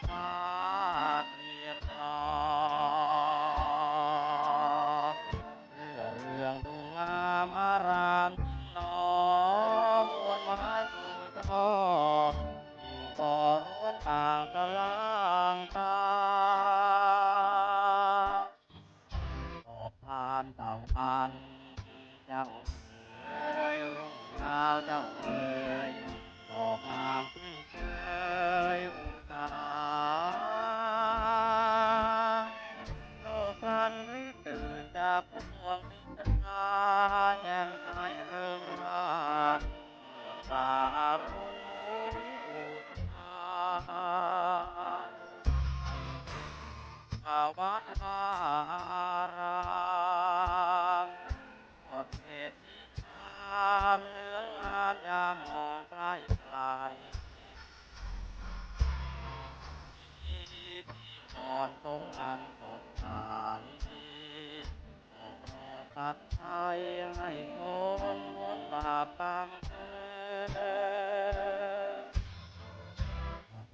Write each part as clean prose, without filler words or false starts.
ฟ้าเรียบรองเรื่องดูงามอารามยิ่งหนอมวลไม้สู่ทอก่อล้วนต่างกะลางตาออกผ่านเต่าพันเจ้าเอ๋ยรุ่งเช้าเจ้าเอ๋ยออกทางพึ่งเชยอุตสาโลกพันริตื่นจากพวงนิทราแห่งไทยเอิงราตาผู้อุทาวัดวารามหมดเหตุที่ชามเหลืองงามยามมองใกล้ไกลที่ก่อนตรงอันสดใสตัดไทยให้คนหมดบาปตั้งเถิด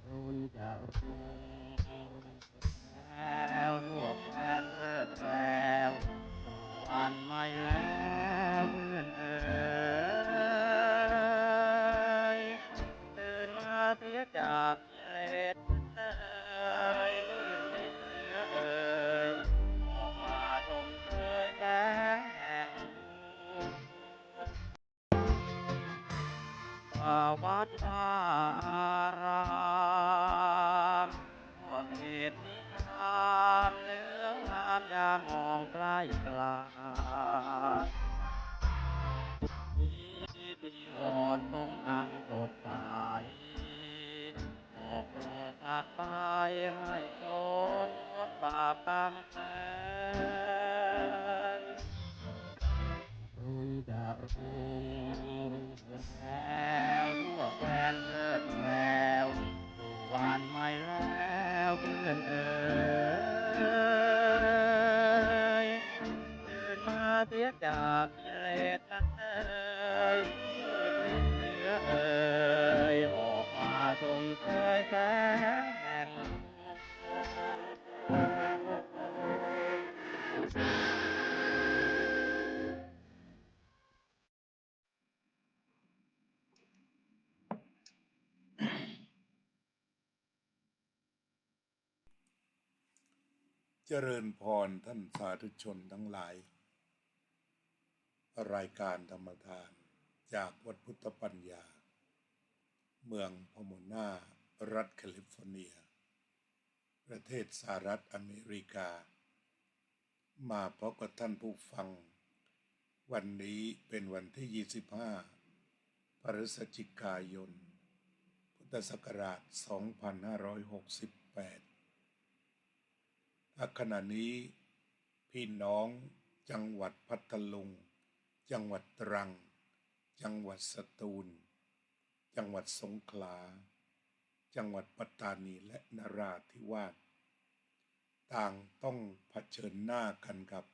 รุ่นจะรุ่งแล้วรวบแฟนเลิศแล้ววันไม่แล้วเพื่อนเอ๋ยตื่นมาเสียจากกิเลสเอ่ยลื่นในเนื้อเอ่ยออกมาชมเชยแสงแห่ง วัดอารามพวกเหตุนิทานเหลืองงามยามมองใกล้ไกลที่วอนตรงอังสดใสออกโปรดตัดไปให้ชนงดบาปกรรมแสน รุ่งจะรุ่งแล้วทั่วแคว้นเลิศแล้วสู่วันใหม่แล้วเพื่อนเอ๋ยตื่นมาเสียจากกิเลสนั้นเอ่ยมืดมิดเหนือเอ่ยออกมาชมเชยแสงแห่ง เจริญพรท่านสาธุชนทั้งหลายรายการธรรมทานจากวัดพุทธปัญญาเมืองพโมนารัฐแคลิฟอร์เนียประเทศสหรัฐอเมริกามาพบกับท่านผู้ฟังวันนี้เป็นวันที่25พฤศจิกายนพุทธศักราช2568ขณะนี้พี่น้องจังหวัดพัทลุงจังหวัดตรังจังหวัดสตูลจังหวัดสงขลาจังหวัดปัตตานีและนราธิวาสต่างต้องเผชิญหน้ากันกับ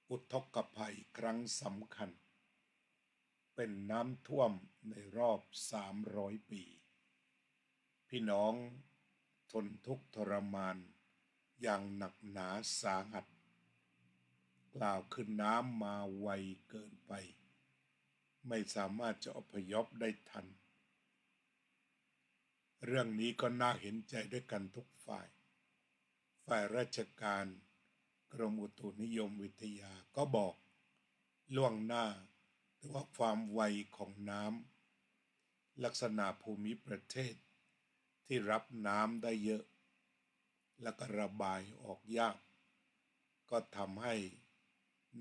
อุทกภัยครั้งสำคัญเป็นน้ำท่วมในรอบ300 ปีพี่น้องทนทุกข์ทรมานอย่างหนักหนาสาหัสกล่าวคือน้ำมาไวเกินไปไม่สามารถจะอพยพได้ทันเรื่องนี้ก็น่าเห็นใจด้วยกันทุกฝ่ายราชการกรมอุตุนิยมวิทยาก็บอกล่วงหน้าถึงว่าความไวของน้ำลักษณะภูมิประเทศที่รับน้ำได้เยอะและก็ระบายออกยากก็ทำให้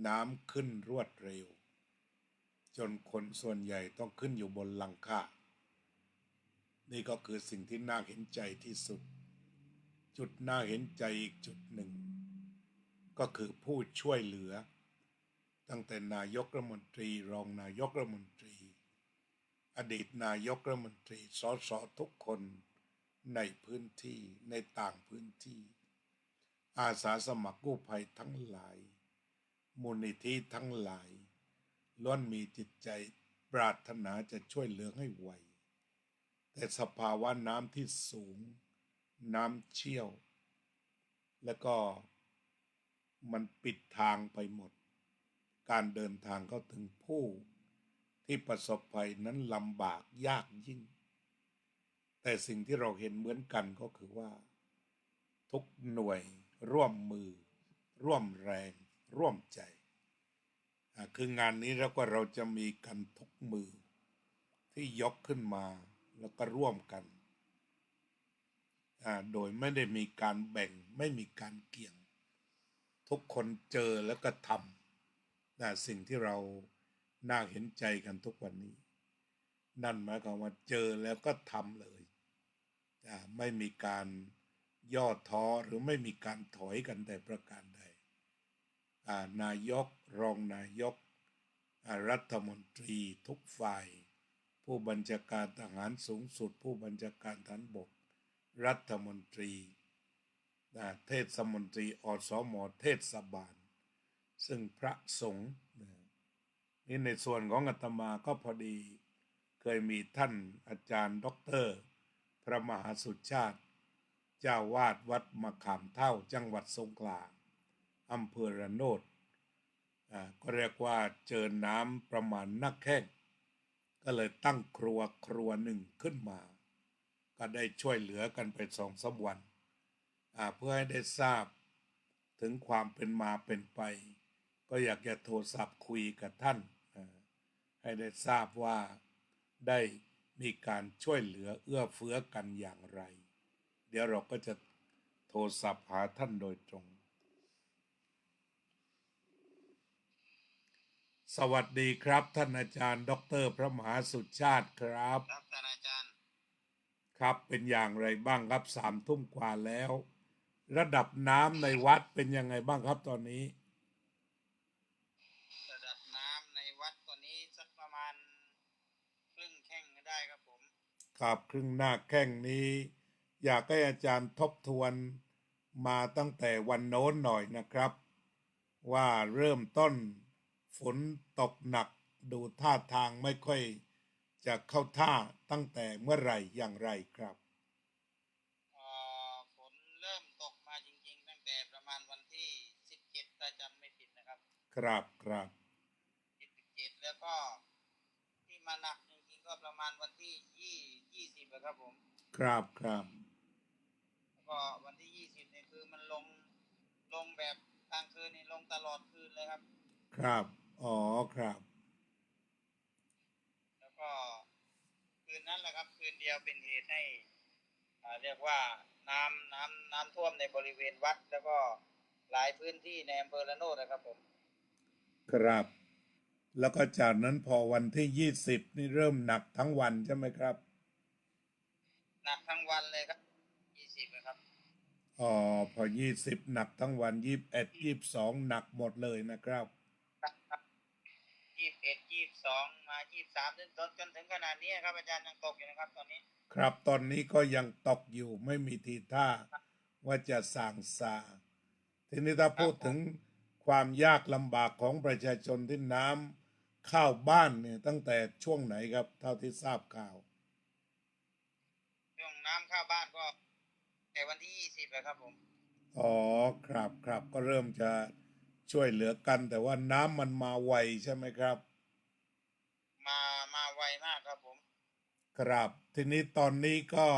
น้ำขึ้นรวดเร็วจนคนส่วนใหญ่ต้องขึ้นอยู่บนหลังคานี่ก็คือสิ่งที่น่าเห็นใจที่สุดจุดน่าเห็นใจอีกจุดหนึ่งก็คือผู้ช่วยเหลือตั้งแต่นายกรัฐมนตรีรองนายกรัฐมนตรีอดีตนายกรัฐมนตรีสสทุกคนในพื้นที่ในต่างพื้นที่อาสาสมัครกู้ภัยทั้งหลายมูลนิธิทั้งหลายล้วนมีจิตใจปรารถนาจะช่วยเหลือให้ไวแต่สภาวะน้ำที่สูง น้ำเชี่ยว แล้วก็มันปิดทางไปหมด การเดินทางเข้าถึงผู้ที่ประสบภัยนั้นลำบากยากยิ่ง แต่สิ่งที่เราเห็นเหมือนกันก็คือว่า ทุกหน่วยร่วมมือ ร่วมแรง ร่วมใจคืองานนี้แล้วก็เราจะมีกันทุกมือที่ยกขึ้นมาแล้วก็ร่วมกันโดยไม่ได้มีการแบ่งไม่มีการเกี่ยงทุกคนเจอแล้วก็ทำสิ่งที่เราน่าเห็นใจกันทุกวันนี้นั่นหมายความว่าเจอแล้วก็ทำเลยไม่มีการย่อท้อหรือไม่มีการถอยกันแต่ประการใดนายกรองนายกรัฐมนตรีทุกฝ่ายผู้บัญชาการทหารสูงสุดผู้บัญชาการฐานบกรัฐมนตรีเทศมนตรีอสม.เทศบาลซึ่งพระสงฆ์นี่ในส่วนของอาตมาก็พอดีเคยมีท่านอาจารย์ด็อกเตอร์พระมหาสุชาติเจ้าวาดวัดมะขามเท่าจังหวัดสงขลาอำเภอระโนดก็เรียกว่าเจอน้ำประมาณนักแข้งก็เลยตั้งครัวหนึ่งขึ้นมาก็ได้ช่วยเหลือกันไป2-3 วันเพื่อให้ได้ทราบถึงความเป็นมาเป็นไปก็อยากจะโทรศัพท์คุยกับท่านให้ได้ทราบว่าได้มีการช่วยเหลือเอื้อเฟื้อกันอย่างไรเดี๋ยวเราก็จะโทรศัพท์หาท่านโดยตรงสวัสดีครับท่านอาจารย์ดร.พระมหาสุชาติครับครับท่านอาจารย์ครับเป็นอย่างไรบ้างครับ3 ทุ่มกว่าแล้วระดับน้ำในวัดเป็นยังไงบ้างครับตอนนี้ระดับน้ำในวัดตอนนี้สักประมาณครึ่งแข้งได้ครับผมครับครึ่งหน้าแข้งนี้อยากให้อาจารย์ทบทวนมาตั้งแต่วันโน้นหน่อยนะครับว่าเริ่มต้นฝนตกหนักดูท่าทางไม่ค่อยจะเข้าท่าตั้งแต่เมื่อไหร่อย่างไรครับฝนเริ่มตกมาจริงๆตั้งแต่ประมาณวันที่17ถ้าจำไม่ผิดนะครับครับ17แล้วก็ที่มาหนักจริงๆก็ประมาณวันที่20นะครับผมครับแล้วก็วันที่20เนี่ยคือมันลงแบบกลางคืนนี่ลงตลอดคืนเลยครับครับอ๋อครับแล้วก็คืนนั้นแหละครับคืนเดียวเป็นเหตุให้เรียกว่าน้ำท่วมในบริเวณวัดแล้วก็หลายพื้นที่ในอำเภอระโนดนะครับผมครับแล้วก็จากนั้นพอวันที่20นี่เริ่มหนักทั้งวันใช่ไหมครับหนักทั้งวันเลยครับ20นะครับอ๋อพอ20หนักทั้งวัน21 22หนักหมดเลยนะครับ21 22มา23จนถึงขนาดนี้ครับอาจารย์ยังตกอยู่นะครับตอนนี้ครับตอนนี้ก็ยังตกอยู่ไม่มีทีท่าว่าจะส่างซาทีนี้ถ้าพูดถึงความยากลำบากของประชาชนที่น้ำเข้าบ้านเนี่ยตั้งแต่ช่วงไหนครับเท่าที่ทราบข่าวช่วงน้ำเข้าบ้านก็แต่วันที่20เลยครับผมอ๋อครับก็เริ่มจะช่วยเหลือกันแต่ว่าน้ำมันมาไวใช่ไหมครับมาไวมากครับผมครับทีนี้ตอนนี้ก็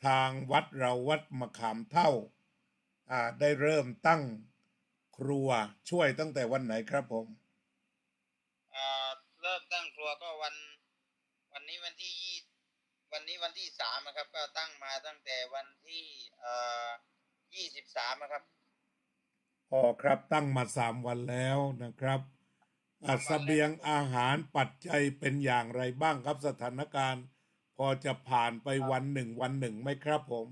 ทางวัดเราวัดมะขามเท่าได้เริ่มตั้งครัวช่วยตั้งแต่วันไหนครับผมเริ่มตั้งครัวก็วันนี้วันที่วันนี้วันที่3นะครับก็ตั้งมาตั้งแต่วันที่23นะครับอ๋อครับตั้งมา3 วันแล้วนะครับเสบียงอาหารปัจจัยเป็นอย่างไรบ้างครับสถานการณ์พอจะผ่านไปวันหนึ่งไหมครับผม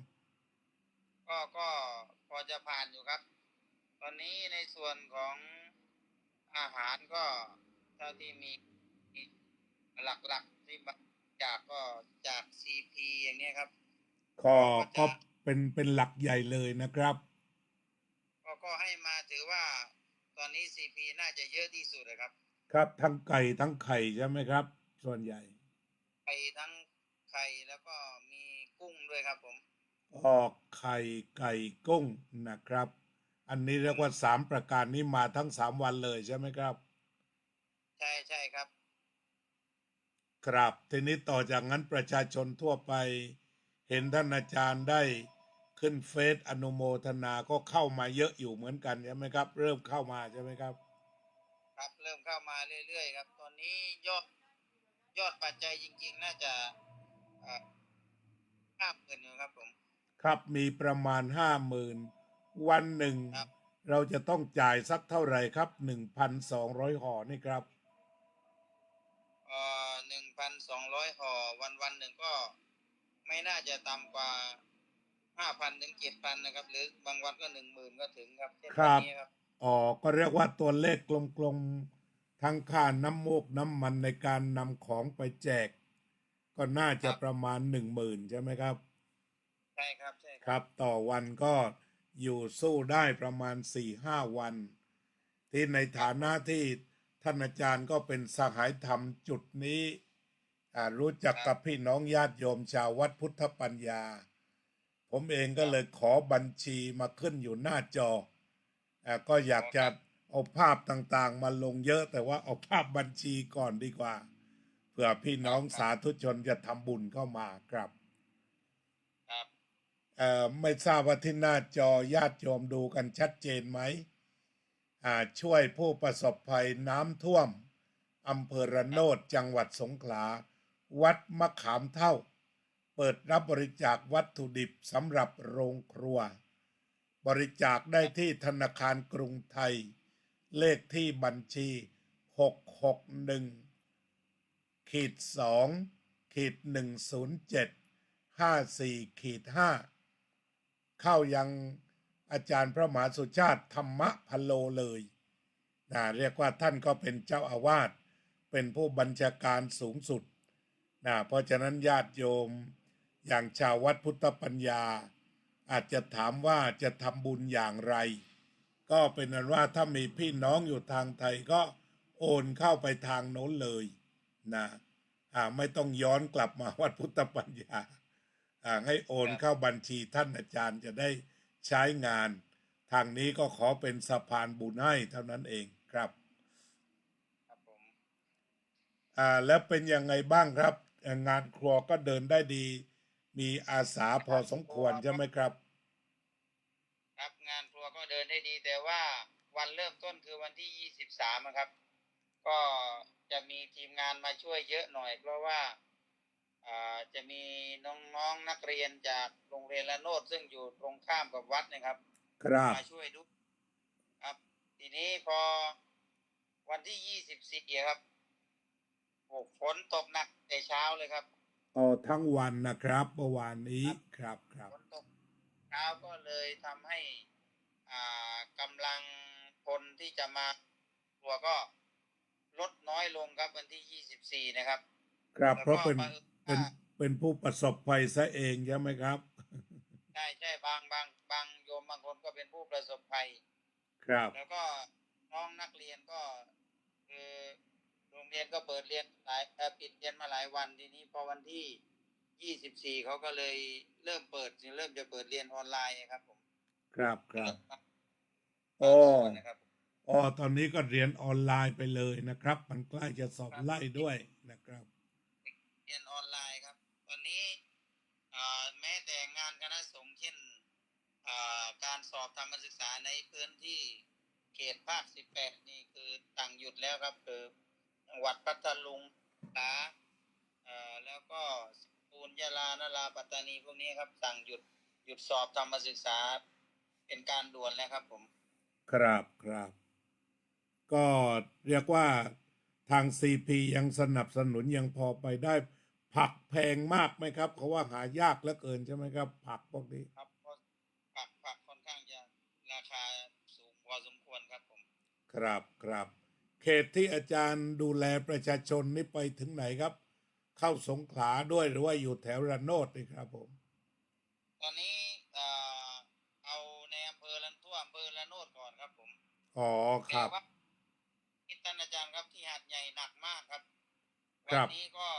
ก็พอจะผ่านอยู่ครับตอนนี้ในส่วนของอาหารก็เท่าที่มีหลักๆที่จากก็จาก CP อย่างนี้ครับก็ก็ก็จะเป็นหลักใหญ่เลยนะครับก็ให้มาถือว่าตอนนี้ CP น่าจะเยอะที่สุดเลยครับครับทั้งไก่ทั้งไข่ใช่ไหมครับส่วนใหญ่ไข่ทั้งไข่แล้วก็มีกุ้งด้วยครับผม ออกไข่ไก่กุ้งนะครับ อันนี้เรียกว่าสามประการนี้มาทั้ง3 วันเลยใช่ไหมครับใช่ครับครับทีนี้ต่อจากนั้นประชาชนทั่วไปเห็นท่านอาจารย์ได้ขึ้นเฟซอนุโมทนาก็เข้ามาเยอะอยู่เหมือนกันใช่ไหมครับเริ่มเข้ามาใช่ไหมครับครับเริ่มเข้ามาเรื่อยๆครับตอนนี้ยอดปัจจัยจริงๆน่าจะ50,000อยู่ครับผมครับมีประมาณ50,000วันหนึ่งครับเราจะต้องจ่ายสักเท่าไหร่ครับ1,200ห่อนี่ครับ1,200ห่อวันหนึ่งก็ไม่น่าจะต่ำกว่า5,000ถึง7,000นะครับหรือบางวันก็10,000ก็ถึงครับเช่นครับวันนี้ครับก็เรียกว่าตัวเลขกลมๆทั้งค่าน้ำมูกน้ำมันในการนำของไปแจกก็น่าจะครับประมาณ10,000ใช่ไหมครับใช่ครับใช่ครับครับต่อวันก็อยู่สู้ได้ประมาณ4-5 วันที่ในฐาครับนะที่ท่านอาจารย์ก็เป็นสหายธรรมจุดนี้รู้จักครับกับพี่น้องญาติโยมชาววัดพุทธปัญญาผมเองครับก็เลยขอบัญชีมาขึ้นอยู่หน้าจอก็อยากจะครับเอาภาพต่างๆมาลงเยอะแต่ว่าเอาภาพบัญชีก่อนดีกว่าเผื่อพี่น้องสาธุชนจะทำบุญเข้ามาครับ ครับไม่ทราบว่าที่หน้าจอญาติโยมดูกันชัดเจนไหมช่วยผู้ประสบภัยน้ำท่วมอำเภอระโนดจังหวัดสงขลาวัดมะขามเท่าเปิดรับบริจาควัตถุดิบสำหรับโรงครัวบริจาคได้ที่ธนาคารกรุงไทยเลขที่บัญชี661-2-107-54-5เข้ายังอาจารย์พระมหาสุชาติธรรมพโลเลยเรียกว่าท่านก็เป็นเจ้าอาวาสเป็นผู้บัญชาการสูงสุดเพราะฉะนั้นญาติโยมอย่างชาววัดพุทธปัญญาอาจจะถามว่าจะทำบุญอย่างไรก็เป็นนั้นว่าถ้ามีพี่น้องอยู่ทางไทยก็โอนเข้าไปทางโน้นเลยนะไม่ต้องย้อนกลับมาวัดพุทธปัญญาให้โอนเข้าบัญชีท่านอาจารย์จะได้ใช้งานทางนี้ก็ขอเป็นสะพานบุญให้เท่านั้นเองครับครับผมแล้วเป็นยังไงบ้างครับงานครัวก็เดินได้ดีมีอาสาพอสมควรใช่ไหมครับครับงานครัวก็เดินได้ดีแต่ว่าวันเริ่มต้นคือวันที่23ครับก็จะมีทีมงานมาช่วยเยอะหน่อยเพราะว่าจะมีน้องๆนักเรียนจากโรงเรียนละโนดซึ่งอยู่ตรงข้ามกับวัดนะครับครับมาช่วยด้วยครับทีนี้พอวันที่24ครับโอ้ฝนตกหนักแต่เช้าเลยครับทั้งวันนะครับเมื่อวานนี้ครับครับครับฝนตกเช้าก็เลยทำให้กำลังคนที่จะมาครัวก็ลดน้อยลงครับวันที่24นะครับครับแล้วก็เพราะเป็นเป็ว่านเป็นผู้ประสบภัยซะเองใช่ไหมครับใช่บางโยมบางคนก็เป็นผู้ประสบภัยครับแล้วก็น้องนักเรียนก็คือโรงเรียนก็เปิดเรียนปิดเรียนมาหลายวันทีนี้พอวันที่24เขาก็เลยเริ่มจะเปิดเรียนออนไลน์ครับผมครับครับบางโอ้ส่วนนะครับตอนนี้ก็เรียนออนไลน์ไปเลยนะครับมันใกล้จะสอบครับไล่ด้วยนะครับเรียนออนไลน์ครับตอนนี้แม้แต่งานคณะสงฆ์เช่นการสอบธรรมศึกษาในพื้นที่เขตภาค18นี่คือต่างหยุดแล้วครับคือจังหวัดพัทลุงสาแล้วก็สตูลยะลานราปัตตานีพวกนี้ครับสั่งหยุดสอบธรรมศึกษาเป็นการด่วนแล้วครับผมครับครับก็เรียกว่าทางซีพียังสนับสนุนยังพอไปได้ผักแพงมากไหมครับเขาว่าหายากเหลือเกินใช่ไหมครับผักพวกนี้ครับเพราะผักค่อนข้างจะราคาสูงพอสมควรครับผมครับครับเขตที่อาจารย์ดูแลประชาชนนี่ไปถึงไหนครับเข้าสงขลาด้วยหรือว่าอยู่แถวระโนดนี่ครับผมตอนนี้เอาในอำเภอลันทั่วอำเภอละโนดก่อนครับผมอ๋อครับแต่ว่าท่านอาจารย์ครับที่หาดใหญ่หนักมากครับครับวันนี้ก็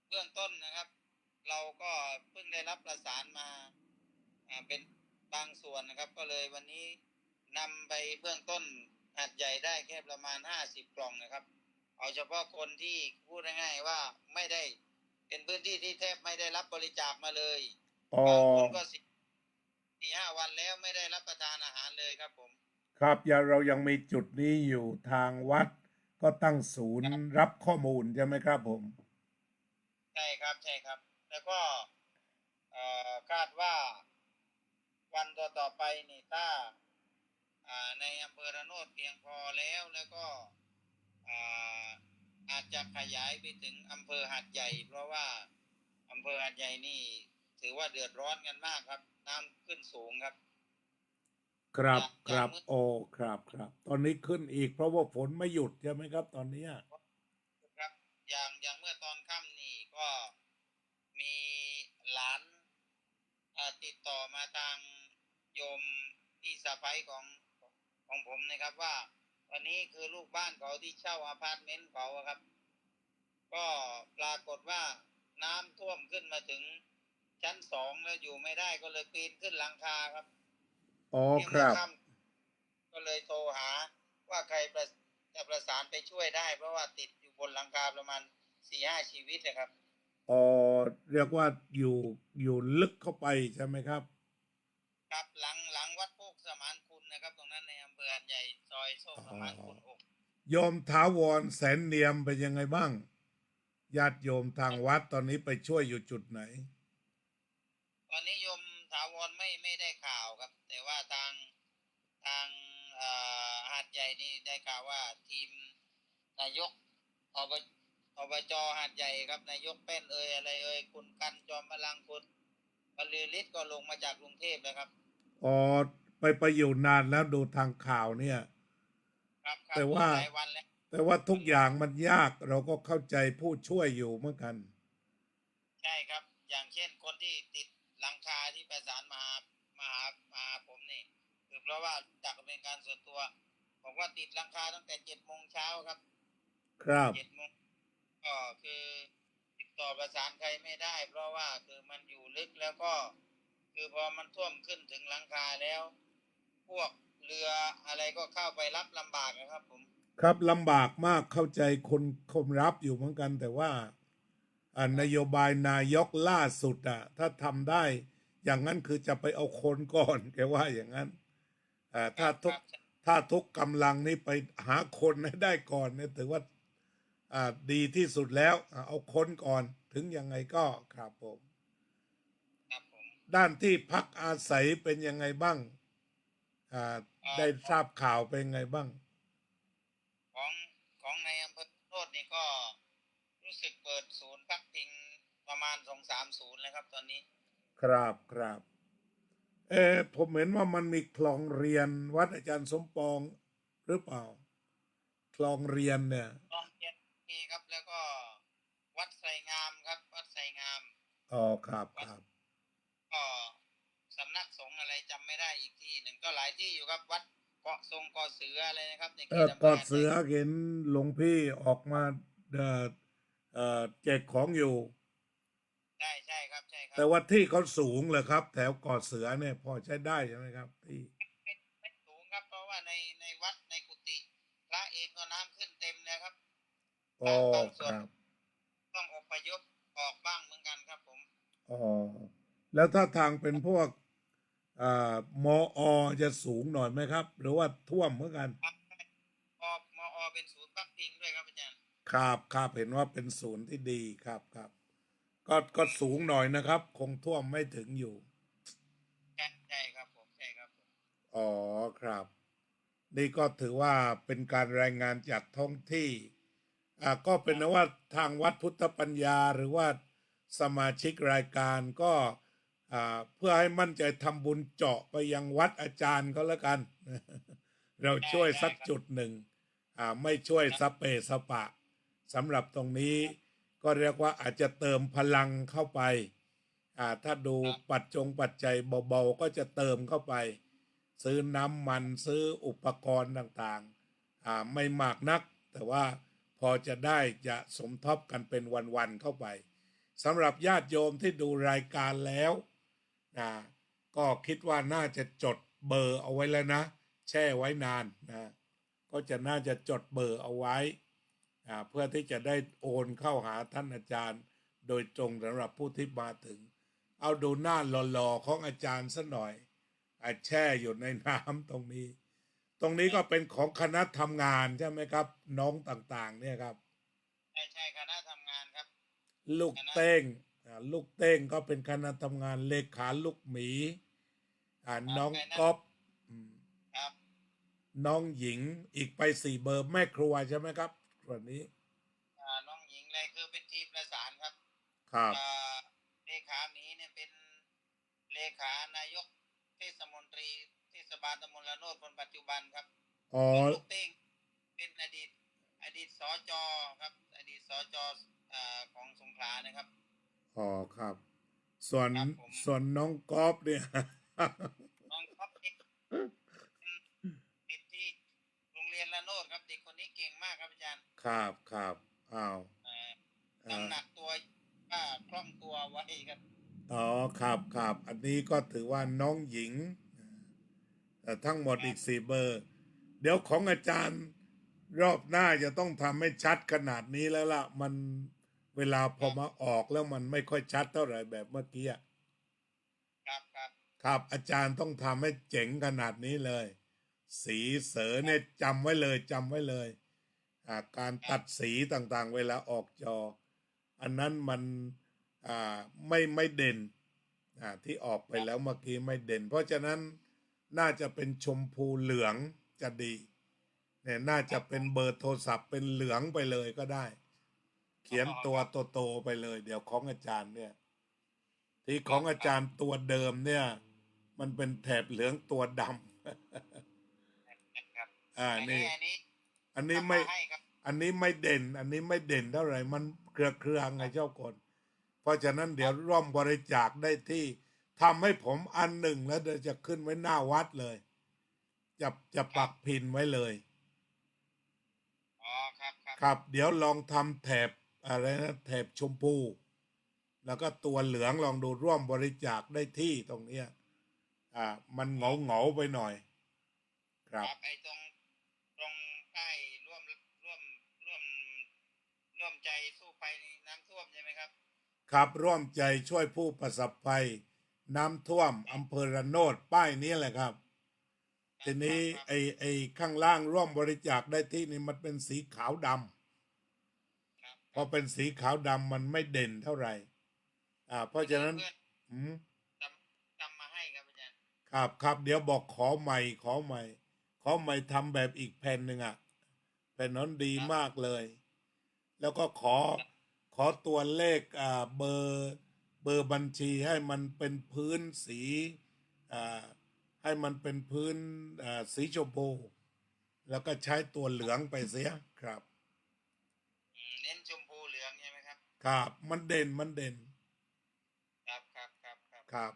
เบื้องต้นนะครับเราก็เพิ่งได้ ได้รับประสานมาเป็นบางส่วนนะครับก็เลยวันนี้นำไปเบื้องต้นหัดใหญ่ได้แค่ประมาณ50กล่องนะครับเอาเฉพาะคนที่พูดง่ายๆว่าไม่ได้เป็นพื้นที่ที่แทบไม่ได้รับบริจาคมาเลยบางคนก็4-5 วันแล้วไม่ได้รับประทานอาหารเลยครับผมครับเรายังมีจุดนี้อยู่ทางวัดก็ตั้งศูนย์รับข้อมูลใช่ไหมครับผมใช่ครับใช่ครับแล้วก็คาดว่าวันต่อไปนี่ถ้าในอำเภอระโนดเพียงพอแล้วก็อาจจะขยายไปถึงอำเภอหาดใหญ่เพราะว่าอำเภอหาดใหญ่นี่ถือว่าเดือดร้อนกันมากครับน้ำขึ้นสูงครับครับครับโอ้ครับตอนนี้ขึ้นอีกเพราะว่าฝนไม่หยุดใช่ไหมครับตอนนี้ครับอย่างเมื่อตอนค่ำนี่ก็มีหลานติดต่อมาทางโยมพี่สะใภ้ของผมนะครับว่าวันนี้คือลูกบ้านเขาที่เช่าอพาร์ตเมนต์เขาครับก็ปรากฏว่าน้ำท่วมขึ้นมาถึงชั้น2แล้วอยู่ไม่ได้ก็เลยปีนขึ้นหลังคาครับอ๋อครับก็เลยโทรหาว่าใครจะประสานไปช่วยได้เพราะว่าติดอยู่บนหลังคาประมาณ4-5 ชีวิตนะครับอ๋อเรียกว่าอยู่ลึกเข้าไปใช่ไหมครับครับหลังวัดโคกสมานคุณนะครับตรงนั้นในอำเภอหาดใหญ่ซอยโคกสมานคุณโยมถาวรแสนเนียมเป็นยังไงบ้างญาติโยมทางวัดตอนนี้ไปช่วยอยู่จุดไหนตอนนี้โยมถาวรไม่ได้ข่าวครับแต่ว่าทางหาดใหญ่นี่ได้ข่าวว่าทีมนายกอบจหาดใหญ่ครับนายกเป็นอะไรคุณกันจอมพลังคุณบรรลือฤทธิ์ก็ลงมาจากกรุงเทพแล้วครับอ๋อไปอยู่นานแล้วดูทางข่าวเนี่ยครับแต่ว่าหลายวันแล้วแต่ว่าทุกอย่างมันยากเราก็เข้าใจผู้ช่วยอยู่เหมือนกันใช่ครับอย่างเช่นคนที่ติดหลังคาที่ประสานมาผมนี่คือเพราะว่าจากเป็นการส่วนตัวผมว่าติดหลังคาตั้งแต่7 โมงเช้าครับ7 โมงก็คือติดต่อประสานใครไม่ได้เพราะว่าคือมันอยู่ลึกแล้วก็คือพอมันท่วมขึ้นถึงหลังคาแล้วพวกเรืออะไรก็เข้าไปรับลำบากนะครับผมครับลำบากมากเข้าใจคนรับอยู่เหมือนกันแต่ว่านโยบายนายกล่าสุดถ้าทำได้อย่างนั้นคือจะไปเอาคนก่อนแกว่าอย่างนั้นถ้าทุกกำลังนี้ไปหาคนให้ได้ก่อนเนี่ยถือว่าดีที่สุดแล้วเอาคนก่อนถึงยังไงก็ครับผมด้านที่พักอาศัยเป็นยังไงบ้างได้ทราบข่าวเป็นไงบ้างของในอำเภอโนดนี่ก็รู้สึกเปิดศูนย์พักพิงประมาณ2-3 ศูนย์เลยครับตอนนี้ครับผมเห็นว่ามันมีคลองเรียนวัดอาจารย์สมปองหรือเปล่าคลองเรียนเนี่ยคลองเรียนมีครับแล้วก็วัดไสงามครับวัดไสงามอ๋อครับก็สำนักสงฆ์อะไรจำไม่ได้อีกที่หนึ่งก็หลายที่อยู่ครับวัดเกาะเสืออะไรนะครับในเขตอำเภอเสือเห็นหลวงพี่ออกมาแจกของอยู่ใช่ครับแต่ว่าที่เขาสูงเลยครับแถวเกาะเสือเนี่ยพอใช้ได้ใช่ไหมครับที่ไม่สูงครับเพราะว่าในวัดในกุฏิพระเองก็น้ำขึ้นเต็มนะครับพระบางส่วนต้องอพยพออกบ้างเหมือนกันครับผมแล้วถ้าทางเป็นพวกมอจะสูงหน่อยไหมครับหรือว่าท่วมเหมือนกันมอเป็นศูนย์พักพิงด้วยครับอาจารย์ครับเห็นว่าเป็นศูนย์ที่ดีครับก็สูงหน่อยนะครับคงท่วมไม่ถึงอยู่ใช่ครับผมอ๋อครับนี่ก็ถือว่าเป็นการรายงานจากท้องที่ก็เป็นนะว่าทางวัดพุทธปัญญาหรือว่าสมาชิกรายการก็เพื่อให้มั่นใจทำบุญเจาะไปยังวัดอาจารย์ก็แล้วกันเราช่วยสักจุดหนึ่งไม่ช่วยสเปสปะสำหรับตรงนี้ก็เรียกว่าอาจจะเติมพลังเข้าไปถ้าดูปัจจัยเบาๆก็จะเติมเข้าไปซื้อน้ำมันซื้ออุปกรณ์ต่างๆไม่มากนักแต่ว่าพอจะได้จะสมทบกันเป็นวันๆเข้าไป สำหรับญาติโยมที่ดูรายการแล้วนะก็คิดว่าน่าจะจดเบอร์เอาไว้แล้วนะแช่ไว้นานนะก็จะน่าจะจดเบอร์เอาไว้เพื่อที่จะได้โอนเข้าหาท่านอาจารย์โดยตรงสำหรับผู้ที่มาถึงเอาดูหน้าหล่อๆของอาจารย์ซะหน่อยแช่อยู่ในน้ำตรงนี้ก็เป็นของคณะทำงานใช่ไหมครับน้องต่างๆเนี่ยครับใช่คณะทำงานครับลูกคณะเต้งลูกเต้งก็เป็นคณะทำงานเลขาลูกหมีน้องก๊อฟครับน้องหญิงอีกไป4 เบอร์แม่ครัวใช่ไหมครับวันนี้น้องหญิงเลยคือเป็นทีมประสานครับครับเลขาหมีเนี่ยเป็นเลขานายกเทศมนตรีเทศบาลตำบลละโนดคนปัจจุบันครับอ๋อลูกเต้งเป็นอดีตสจครับอดีตสจของสงขลานะครับอ๋อครับส่วนครับผม น้องก๊อฟเนี่ย น้องท็อปติดที่โรงเรียนละโนดครับเด็กคนนี้เก่งมากครับอาจารย์ครับอ้าวน้ำหนักตัวว่าคล่องตัวไว้ครับอ๋อครับอันนี้ก็ถือว่าน้องหญิงแต่ทั้งหมดอีก4 เบอร์เดี๋ยวของอาจารย์รอบหน้าจะต้องทำให้ชัดขนาดนี้แล้วล่ะมันเวลาพอมาออกแล้วมันไม่ค่อยชัดเท่าไหร่แบบเมื่อกี้ครับอาจารย์ต้องทำให้เจ๋งขนาดนี้เลยสีเสือเนี่ยจำไว้เลยการตัดสีต่างๆเวลาออกจออันนั้นมันไม่เด่นที่ออกไปแล้วเมื่อกี้ไม่เด่นเพราะฉะนั้นน่าจะเป็นชมพูเหลืองจะดีเนี่ยน่าจะเป็นเบอร์โทรศัพท์เป็นเหลืองไปเลยก็ได้เขียนตัวโตๆไปเลยเดี๋ยวของอาจารย์เนี่ยที่ของอาจารย์ตัวเดิมเนี่ยมันเป็นแถบเหลืองตัวดำนี่อันนี้ไม่ไม่เด่นเท่าไหร่มันเครือไงเจ้าคนเพราะฉะนั้นเดี๋ยวร่วมบริจาคได้ที่ทำให้ผมอันหนึ่งแล้วเดี๋ยวจะขึ้นไว้หน้าวัดเลยจะปักพินไว้เลยครับเดี๋ยวลองทำแถบอะไรนะแถบชมพูแล้วก็ตัวเหลืองลองดูร่วมบริจาคได้ที่ตรงเนี้ยมันเหงาไปหน่อยครับไอ้ตรงใต้ร่วมใจสู้ภัยน้ำท่วมใช่ไหมครับครับร่วมใจช่วยผู้ประสบภัยน้ำท่วมอำเภอระโนดป้ายนี้แหละครับทีนี้ไอ้ข้างล่างร่วมบริจาคได้ที่นี่มันเป็นสีขาวดำพอเป็นสีขาวดำมันไม่เด่นเท่าไหร่เพราะฉะนั้นจำมาให้ครับอาจารย์ครับเดี๋ยวบอกขอใหม่ทำแบบอีกแผ่นหนึ่งแผ่นนั้นดีมากเลยแล้วก็ขอตัวเลขเบอร์บัญชีให้มันเป็นพื้นสีให้มันเป็นพื้นสีชมพูแล้วก็ใช้ตัวเหลืองไปเสียครับเน้นชมพูเหลืองใช่ไหมครับครับมันเด่นครับ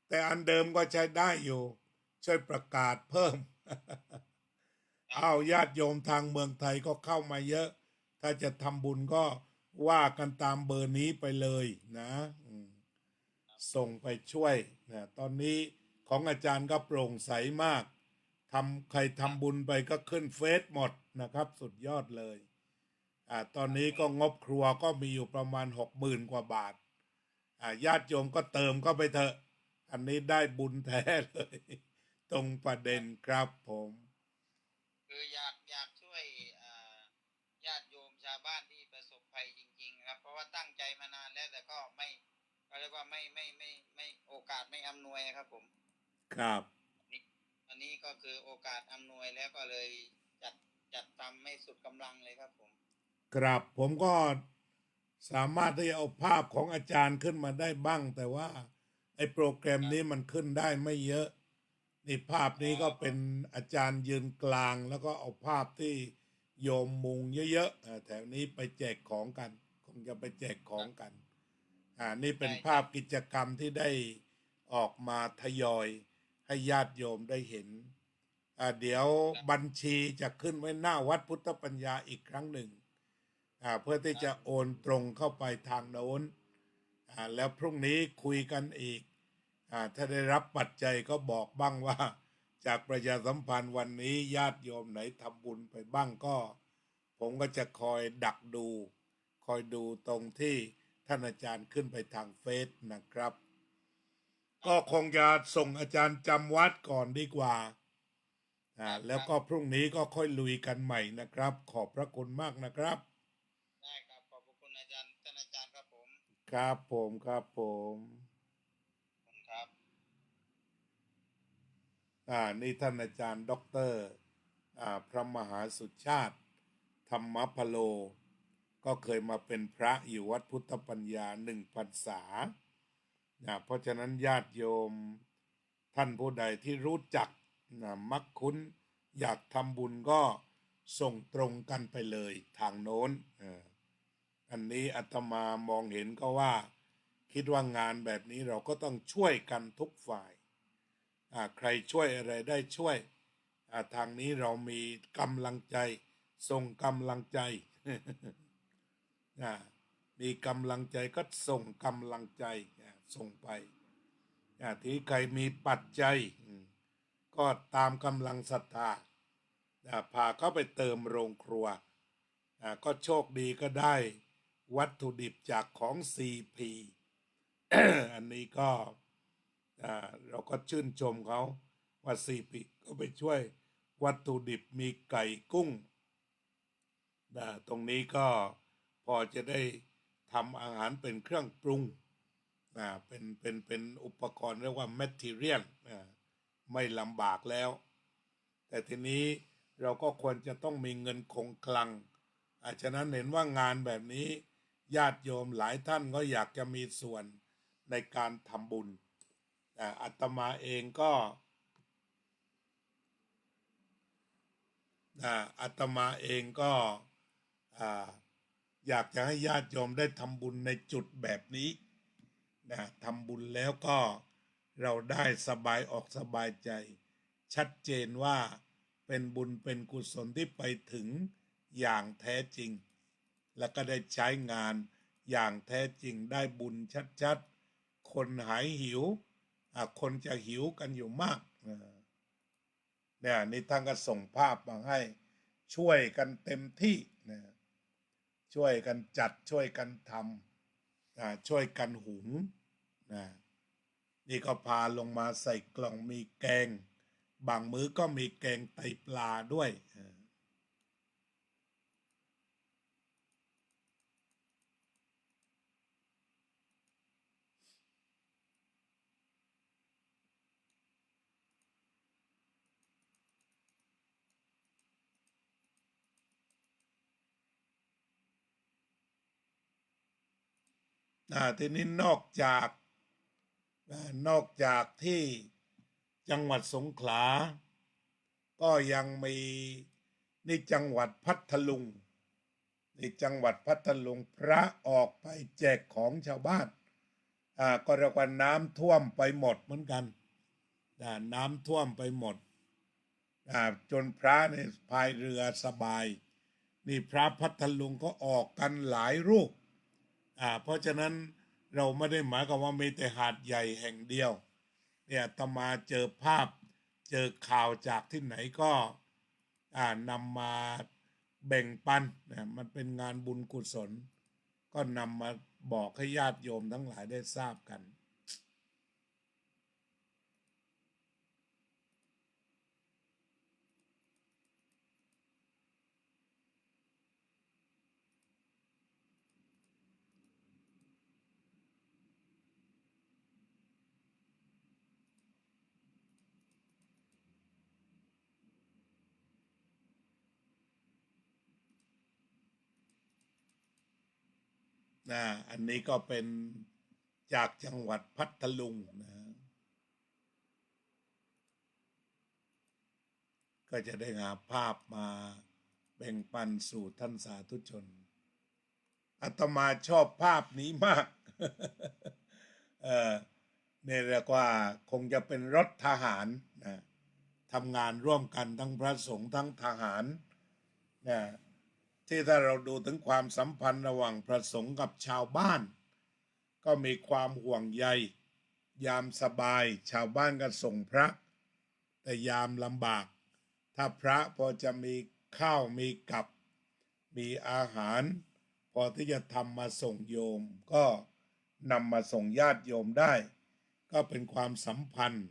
แต่อันเดิมก็ใช้ได้อยู่ช่วยประกาศเพิ่มญาติโยมทางเมืองไทยก็เข้ามาเยอะถ้าจะทำบุญก็ว่ากันตามเบอร์นี้ไปเลยนะส่งไปช่วยนะตอนนี้ของอาจารย์ก็โปร่งใสมากใครทำบุญไปก็ขึ้นเฟซหมดนะครับสุดยอดเลยตอนนี้ก็งบครัวก็มีอยู่ประมาณ60,000 กว่าบาทญาติโยมก็เติมเข้าไปเถอะอันนี้ได้บุญแท้เลยตรงประเด็นครับผมคืออยากช่วยญาติโยมชาวบ้านที่ประสบภัยจริงๆครับเพราะว่าตั้งใจมานานแล้วแต่ก็ไม่เรียกว่าไม่โอกาสไม่อำนวยครับผมครับอันนี้ก็คือโอกาสอำนวยแล้วก็เลยจัดทำไม่สุดกำลังเลยครับผมครับผมก็สามารถที่จะเอาภาพของอาจารย์ขึ้นมาได้บ้างแต่ว่าไอ้โปรแกรมนี้มันขึ้นได้ไม่เยอะนี่ภาพนี้ก็เป็นอาจารย์ยืนกลางแล้วก็เอาภาพที่โยมมุงเยอะๆแถวนี้ไปแจกของกันคงจะไปแจกของกันนี่เป็นภาพกิจกรรมที่ได้ออกมาทยอยให้ญาติโยมได้เห็นเดี๋ยวบัญชีจะขึ้นไว้หน้าวัดพุทธปัญญาอีกครั้งหนึ่งเพื่อที่จะโอนตรงเข้าไปทางโน้น แล้วพรุ่งนี้คุยกันอีกถ้าได้รับปัจจัยก็บอกบ้างว่าจากประชาสัมพันธ์วันนี้ญาติโยมไหนทำบุญไปบ้างก็ผมก็จะคอยดักดูคอยดูตรงที่ท่านอาจารย์ขึ้นไปทางเฟซนะครับก็คงจะส่งอาจารย์จำวัดก่อนดีกว่าแล้วก็พรุ่งนี้ก็ค่อยลุยกันใหม่นะครับขอบพระคุณมากนะครับได้ครับขอบพระคุณอาจารย์ท่านอาจารย์ครับผม ครับผมครับผม ขอบคุณครับ นี่ท่านอาจารย์ด็อกเตอร์พระมหาสุชาติธรรมพโลก็เคยมาเป็นพระอยู่วัดพุทธปัญญา1 พรรษาเพราะฉะนั้นญาติโยมท่านผู้ใดที่รู้จักมักคุ้นอยากทำบุญก็ส่งตรงกันไปเลยทางโน้นอันนี้อาตมามองเห็นก็ว่าคิดว่างานแบบนี้เราก็ต้องช่วยกันทุกฝ่ายใครช่วยอะไรได้ช่วยทางนี้เรามีกำลังใจส่งกำลังใจ มีกำลังใจก็ส่งกำลังใจส่งไปที่ใครมีปัจจัยก็ตามกำลังศรัทธาพาเขาไปเติมโรงครัวก็โชคดีก็ได้วัตถุดิบจากของ CP อันนี้ก็เราก็ชื่นชมเขาว่า CP ก็ไปช่วยวัตถุดิบมีไก่กุ้งตรงนี้ก็พอจะได้ทำอาหารเป็นเครื่องปรุงเป็นอุปกรณ์เรียกว่า material ไม่ลำบากแล้วแต่ทีนี้เราก็ควรจะต้องมีเงินคงคลังฉะนั้นเห็นว่างานแบบนี้ญาติโยมหลายท่านก็อยากจะมีส่วนในการทำบุญอาตมาเองก็อาตมาเองก็อยากจะให้ญาติโยมได้ทำบุญในจุดแบบนี้ทำบุญแล้วก็เราได้สบายออกสบายใจชัดเจนว่าเป็นบุญเป็นกุศลที่ไปถึงอย่างแท้จริงแล้วก็ได้ใช้งานอย่างแท้จริงได้บุญชัดๆคนหายหิวคนจะหิวกันอยู่มากเนี่ยนี่ท่านก็ส่งภาพมาให้ช่วยกันเต็มที่นะช่วยกันจัดช่วยกันทำช่วยกันหุงนี่ก็พาลงมาใส่กล่องมีแกงบางมื้อก็มีแกงไตปลาด้วยทีนี้นอกจากที่จังหวัดสงขลาก็ยังมีนี่จังหวัดพัทลุงนี่จังหวัดพัทลุงพระออกไปแจกของชาวบ้านก็เรียกว่าน้ำท่วมไปหมดเหมือนกันน้ำท่วมไปหมดจนพระเนี่ยพายเรือสบายนี่พระพัทลุงก็ออกกันหลายรูปเพราะฉะนั้นเราไม่ได้หมายความว่ามีแต่หาดใหญ่แห่งเดียวเนี่ยอาตมาเจอภาพเจอข่าวจากที่ไหนก็นำมาแบ่งปันมันเป็นงานบุญกุศลก็นำมาบอกให้ญาติโยมทั้งหลายได้ทราบกันอันนี้ก็เป็นจากจังหวัดพัทลุงก็จะได้หาภาพมาแบ่งปันสู่ท่านสาธุชนอาตมาชอบภาพนี้มาก เนี่ยเรียกว่าคงจะเป็นรถทหารทำงานร่วมกันทั้งพระสงฆ์ทั้งทหารที่ถ้าเราดูถึงความสัมพันธ์ระหว่างพระสงฆ์กับชาวบ้าน ก็มีความห่วงใยยามสบายชาวบ้านก็ส่งพระแต่ยามลำบากถ้าพระพอจะมีข้าวมีกับมีอาหารพอที่จะทำมาส่งโยมก็นำมาส่งญาติโยมได้ก็เป็นความสัมพันธ์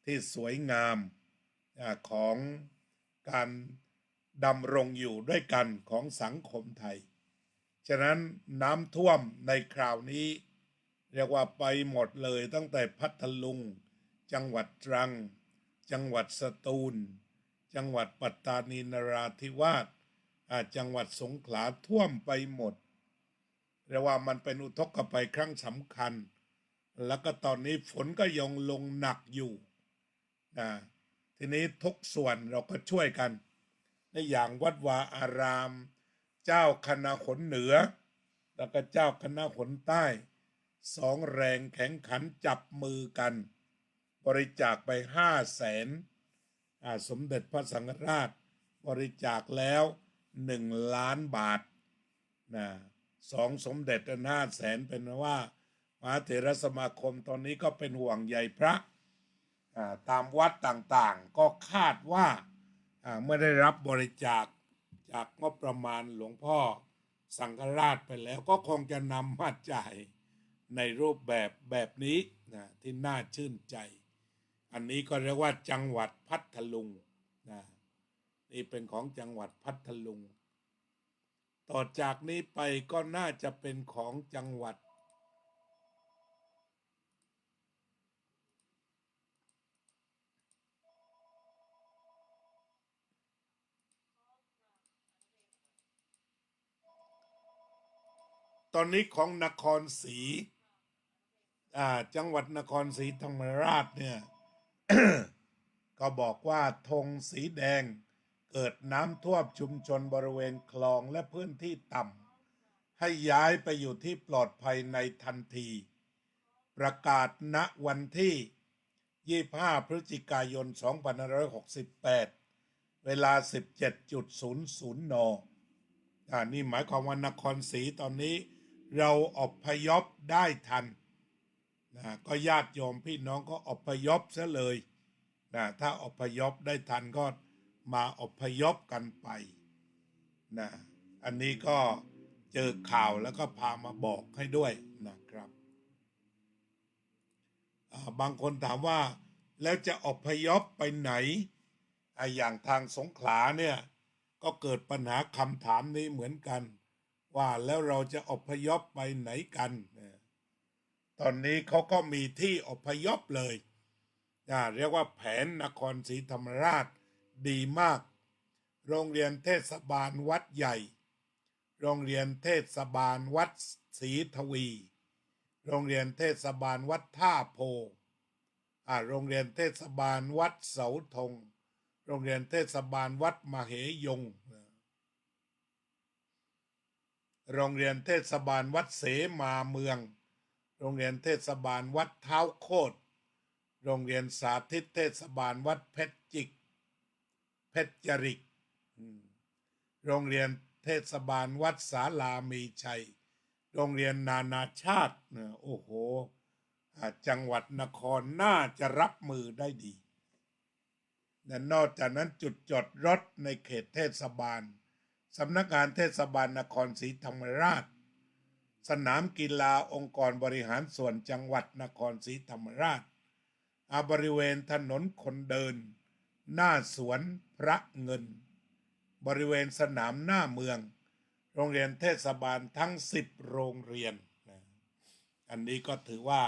ที่สวยงามของการดำรงอยู่ด้วยกันของสังคมไทยฉะนั้นน้ำท่วมในคราวนี้เรียกว่าไปหมดเลยตั้งแต่พัทลุงจังหวัดตรังจังหวัดสตูลจังหวัดปัตตานีนราธิวาสจังหวัดสงขลาท่วมไปหมดเรียกว่ามันเป็นอุทกภัยครั้งสำคัญแล้วก็ตอนนี้ฝนก็ยังลงหนักอยู่นะทีนี้ทุกส่วนเราก็ช่วยกันในอย่างวัดวาอารามเจ้าคณะขนเหนือแล้วก็เจ้าคณะขนใต้สองแรงแข็งขันจับมือกันบริจาคไป500,000สมเด็จพระสังฆราชบริจาคแล้ว1,000,000 บาทนะ2 สมเด็จ500,000เป็นว่ามหาเถรสมาคมตอนนี้ก็เป็นห่วงใยพระตามวัดต่างๆก็คาดว่าเมื่อได้รับบริจาคจากงบประมาณหลวงพ่อสังฆราชไปแล้วก็คงจะนำมาจ่ายในรูปแบบนี้นะที่น่าชื่นใจอันนี้ก็เรียกว่าจังหวัดพัทลุงนะนี่เป็นของจังหวัดพัทลุงต่อจากนี้ไปก็น่าจะเป็นของจังหวัดตอนนี้ของนครศรีจังหวัดนครศรีธรรมราชเนี่ย ก็บอกว่าธงสีแดงเกิดน้ำท่วมชุมชนบริเวณคลองและพื้นที่ต่ำให้ย้ายไปอยู่ที่ปลอดภัยในทันทีประกาศณวันที่25 พฤศจิกายน 2568 เวลา 17.00 น.นี่หมายความว่านครศรีตอนนี้เราอพยพได้ทันก็ญาติโยมพี่น้องก็อพยพซะเลยถ้าอพยพได้ทันก็มาอพยพกันไปอันนี้ก็เจอข่าวแล้วก็พามาบอกให้ด้วยนะครับบางคนถามว่าแล้วจะอพยพไปไหนอย่างทางสงขลาเนี่ยก็เกิดปัญหาคำถามนี้เหมือนกันว่าแล้วเราจะอพยพไปไหนกันตอนนี้เขาก็มีที่อพยพเลยเรียกว่าแผนนครศรีธรรมราชดีมากโรงเรียนเทศบาลวัดใหญ่โรงเรียนเทศบาลวัดศรีทวีโรงเรียนเทศบาลวัดท่าโพโรงเรียนเทศบาลวัดเสาธงโรงเรียนเทศบาลวัดมเหยงโรงเรียนเทศบาลวัดเสมาเมืองโรงเรียนเทศบาลวัดเท้าโคตรโรงเรียนสาธิตเทศบาลวัดเพชรจริกโรงเรียนเทศบาลวัดศาลามีชัยโรงเรียนนานาชาติโอ้โหจังหวัดนครน่าจะรับมือได้ดีนอกจากนั้นจุดจอดรถในเขตเทศบาลสำนักงานเทศบาลนครศรีธรรมราชสนามกีฬาองค์กรบริหารส่วนจังหวัดนครศรีธรรมราชบริเวณถนนคนเดินหน้าสวนพระเงินบริเวณสนามหน้าเมืองโรงเรียนเทศบาลทั้ง10 โรงเรียนอันนี้ก็ถือว่า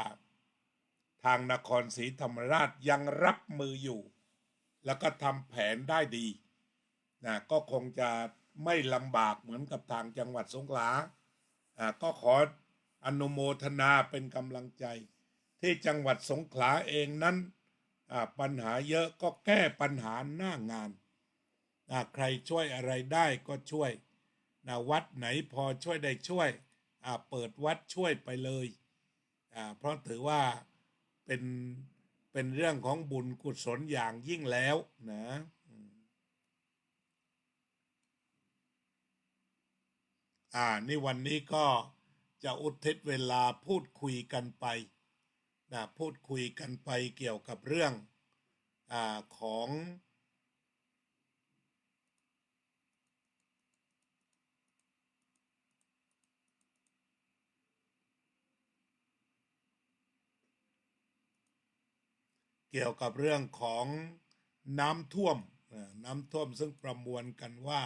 ทางนครศรีธรรมราชยังรับมืออยู่แล้วก็ทำแผนได้ดีก็คงจะไม่ลำบากเหมือนกับทางจังหวัดสงขลาก็ขออนุโมทนาเป็นกำลังใจที่จังหวัดสงขลาเองนั้นปัญหาเยอะก็แก้ปัญหาหน้างานใครช่วยอะไรได้ก็ช่วยวัดไหนพอช่วยได้ช่วยเปิดวัดช่วยไปเลยเพราะถือว่าเป็นเรื่องของบุญกุศลอย่างยิ่งแล้วนะนี่วันนี้ก็ จะอุทิศเวลาพูดคุยกันไปนะพูดคุยกันไปเกี่ยวกับเรื่องของเกี่ยวกับเรื่องของน้ำท่วมน้ำท่วมซึ่งประมวลกันว่า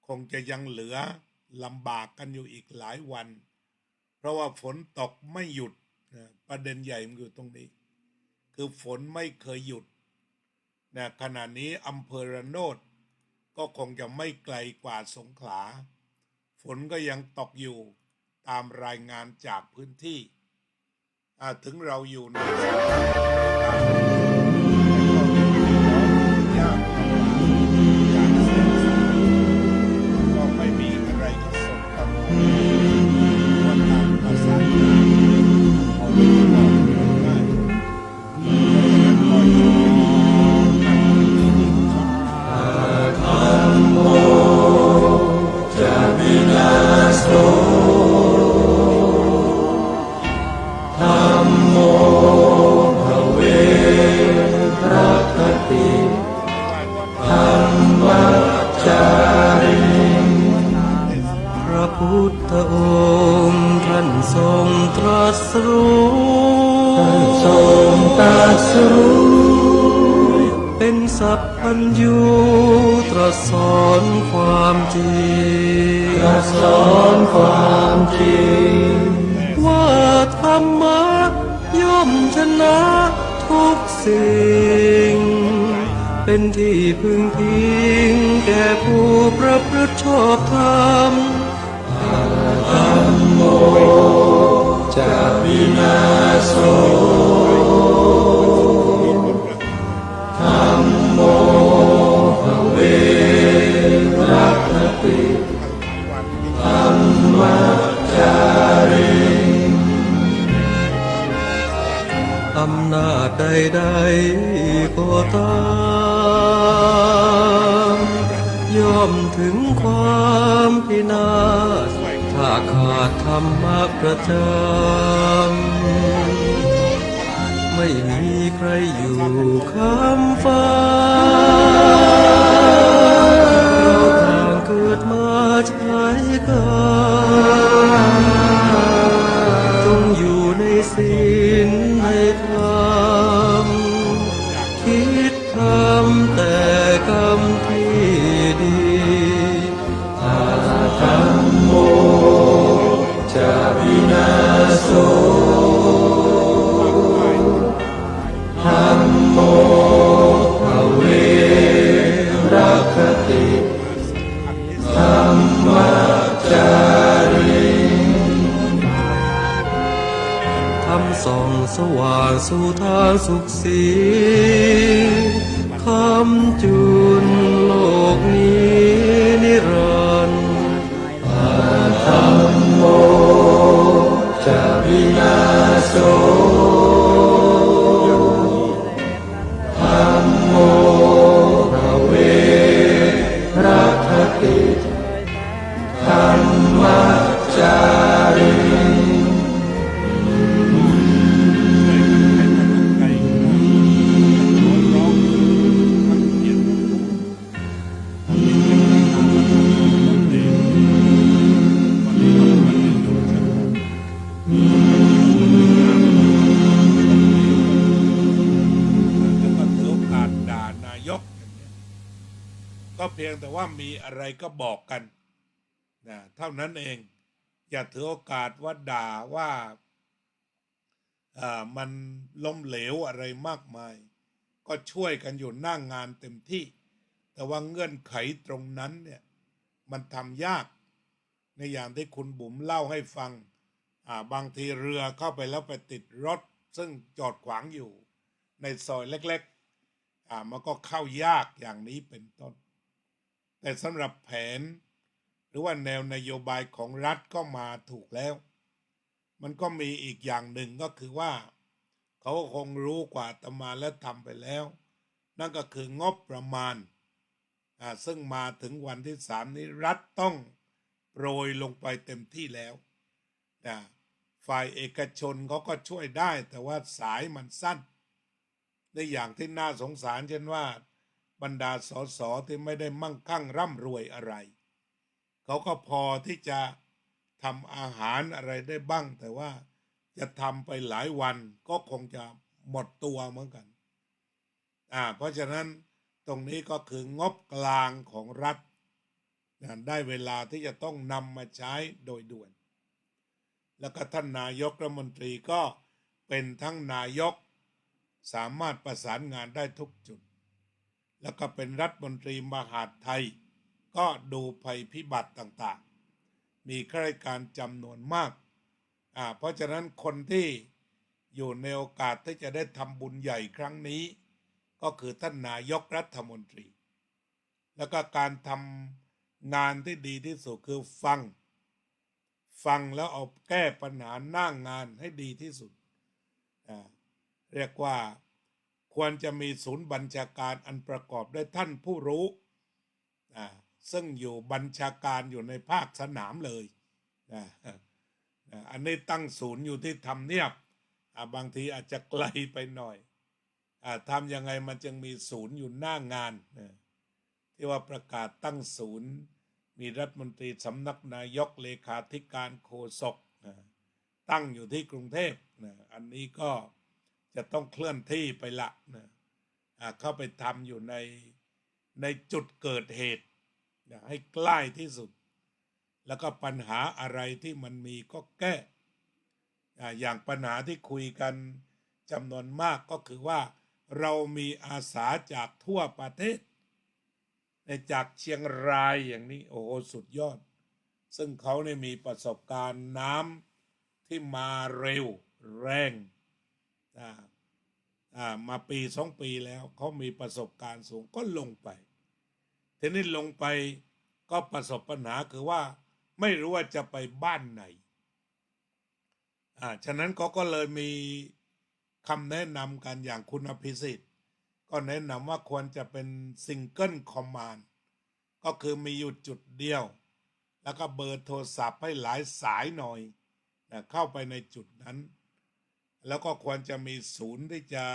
คงจะยังเหลือลำบากกันอยู่อีกหลายวันเพราะว่าฝนตกไม่หยุดประเด็นใหญ่มันอยู่ตรงนี้คือฝนไม่เคยหยุดขณะนี้อำเภอระโนดก็คงจะไม่ไกลกว่าสงขลาฝนก็ยังตกอยู่ตามรายงานจากพื้นที่ถึงเราอยู่ในสถานการณ์ยากลำบากอย่างแสนสาหัสก็ไม่มีอะไรที่สมกับว่าการประสานงานเอาไว้ก่อนได้เพราะฉะนั้นก็อยู่นั่งที่นี่ครับจะวินาศธัมโมภเวรัคติธัมมัจจาริพระพุทธองค์ท่านทรงตรัสรู้เป็นสัพพัญญูตรัสสอนความจริงว่าธรรมะย่อมชนะทุกสิ่งเป็นที่พึงพิงแก่ผู้ประพฤติชอบธรรมธัมโมจะวินาโสธัมโมภเวรัคติธัมมัจจาริอำนาจใดๆก็ตามย่อมถึงความพินาศถ้าขาดธรรมะประจำไม่มีใครอยู่ค้ำฟ้าเราต่างเกิดมาใช้กันจงอยู่ในศีลในธรรมคิดทำแต่กรรมที่ดีธัมโมจะวินาโสธัมโมภเวรัคติธัมมัจจาริธรรมส่องสว่างสู่ทางสุขสีคำจุนโลกนี้นิรันดร์ธัมโมจะวินาโสธัมโมภเวรัคติธัมมัจจาริก็เพียงแต่ว่ามีอะไรก็บอกกันเท่านั้นเองอย่าถือโอกาสว่าด่าว่ามันล้มเหลวอะไรมากมายก็ช่วยกันอยู่หน้างงานเต็มที่แต่ว่าเงื่อนไขตรงนั้นเนี่ยมันทำยากในอย่างที่คุณบุ๋มเล่าให้ฟังบางทีเรือเข้าไปแล้วไปติดรถซึ่งจอดขวางอยู่ในซอยเล็กๆมันก็เข้ายากอย่างนี้เป็นต้นแต่สำหรับแผนหรือว่าแนวนโยบายของรัฐก็มาถูกแล้วมันก็มีอีกอย่างหนึ่งก็คือว่าเขาคงรู้กว่าอาตมาและทำไปแล้วนั่นก็คืองบประมาณ ซึ่งมาถึงวันที่3นี้รัฐต้องโปรยลงไปเต็มที่แล้วนะฝ่ายเอกชนเขาก็ช่วยได้แต่ว่าสายมันสั้นในอย่างที่น่าสงสารเช่นว่าบรรดาสสที่ไม่ได้มั่งคั่งร่ำรวยอะไรเขาก็พอที่จะทำอาหารอะไรได้บ้างแต่ว่าจะทำไปหลายวันก็คงจะหมดตัวเหมือนกันเพราะฉะนั้นตรงนี้ก็คืองบกลางของรัฐได้เวลาที่จะต้องนำมาใช้โดยด่วนแล้วก็ท่านนายกรัฐมนตรีก็เป็นทั้งนายกสามารถประสานงานได้ทุกจุดแล้วก็เป็นรัฐมนตรีมหาดไทยก็ดูภัยพิบัติต่างๆมีข้าราชการจำนวนมากเพราะฉะนั้นคนที่อยู่ในโอกาสที่จะได้ทำบุญใหญ่ครั้งนี้ก็คือท่านนายกรัฐมนตรีแล้วก็การทำงานที่ดีที่สุดคือฟังแล้วเอาแก้ปัญหาหน้างานให้ดีที่สุดเรียกว่าควรจะมีศูนย์บัญชาการอันประกอบด้วยท่านผู้รู้ซึ่งอยู่บัญชาการอยู่ในภาคสนามเลยอันนี้ตั้งศูนย์อยู่ที่ทำเนียบบางทีอาจจะไกลไปหน่อยทำยังไงมันจึงมีศูนย์อยู่หน้างานที่ว่าประกาศตั้งศูนย์มีรัฐมนตรีสำนักนายกเลขาธิการโฆษกตั้งอยู่ที่กรุงเทพอันนี้ก็จะต้องเคลื่อนที่ไปละเข้าไปทำอยู่ในจุดเกิดเหตุให้ใกล้ที่สุดแล้วก็ปัญหาอะไรที่มันมีก็แก้อย่างปัญหาที่คุยกันจำนวนมากก็คือว่าเรามีอาสาจากทั่วประเทศจากเชียงรายอย่างนี้โอ้โหสุดยอดซึ่งเขาเนี่ยมีประสบการณ์น้ำที่มาเร็วแรงมาปี2 ปีแล้วเขามีประสบการณ์สูงก็ลงไปทีนี้ลงไปก็ประสบปัญหาคือว่าไม่รู้ว่าจะไปบ้านไหนฉะนั้นเขาก็เลยมีคำแนะนำกันอย่างคุณอภิสิทธิ์ก็แนะนำว่าควรจะเป็นซิงเกิลคอมมานด์ก็คือมีอยู่จุดเดียวแล้วก็เบอร์โทรศัพท์ให้หลายสายหน่อยเข้าไปในจุดนั้นแล้วก็ควรจะมีศูนย์ที่จะ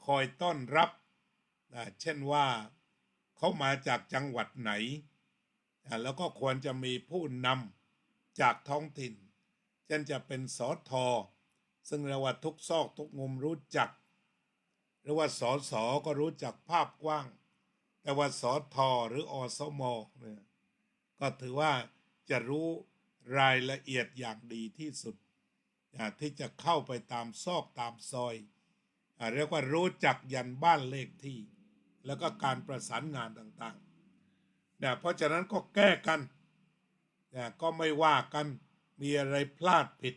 คอยต้อนรับเช่นว่าเขามาจากจังหวัดไหนแล้วก็ควรจะมีผู้นำจากท้องถิ่นเช่นจะเป็นสท.ซึ่งเรียกว่าทุกซอกทุกมุมรู้จักหรือว่าสส.ก็รู้จักภาพกว้างแต่ว่าสท.หรืออสม.เนี่ยก็ถือว่าจะรู้รายละเอียดอย่างดีที่สุดที่จะเข้าไปตามซอกตามซอยเรียกว่ารู้จักยันบ้านเลขที่แล้วก็การประสานงานต่างๆเพราะฉะนั้นก็แก้กันก็ไม่ว่ากันมีอะไรพลาดผิด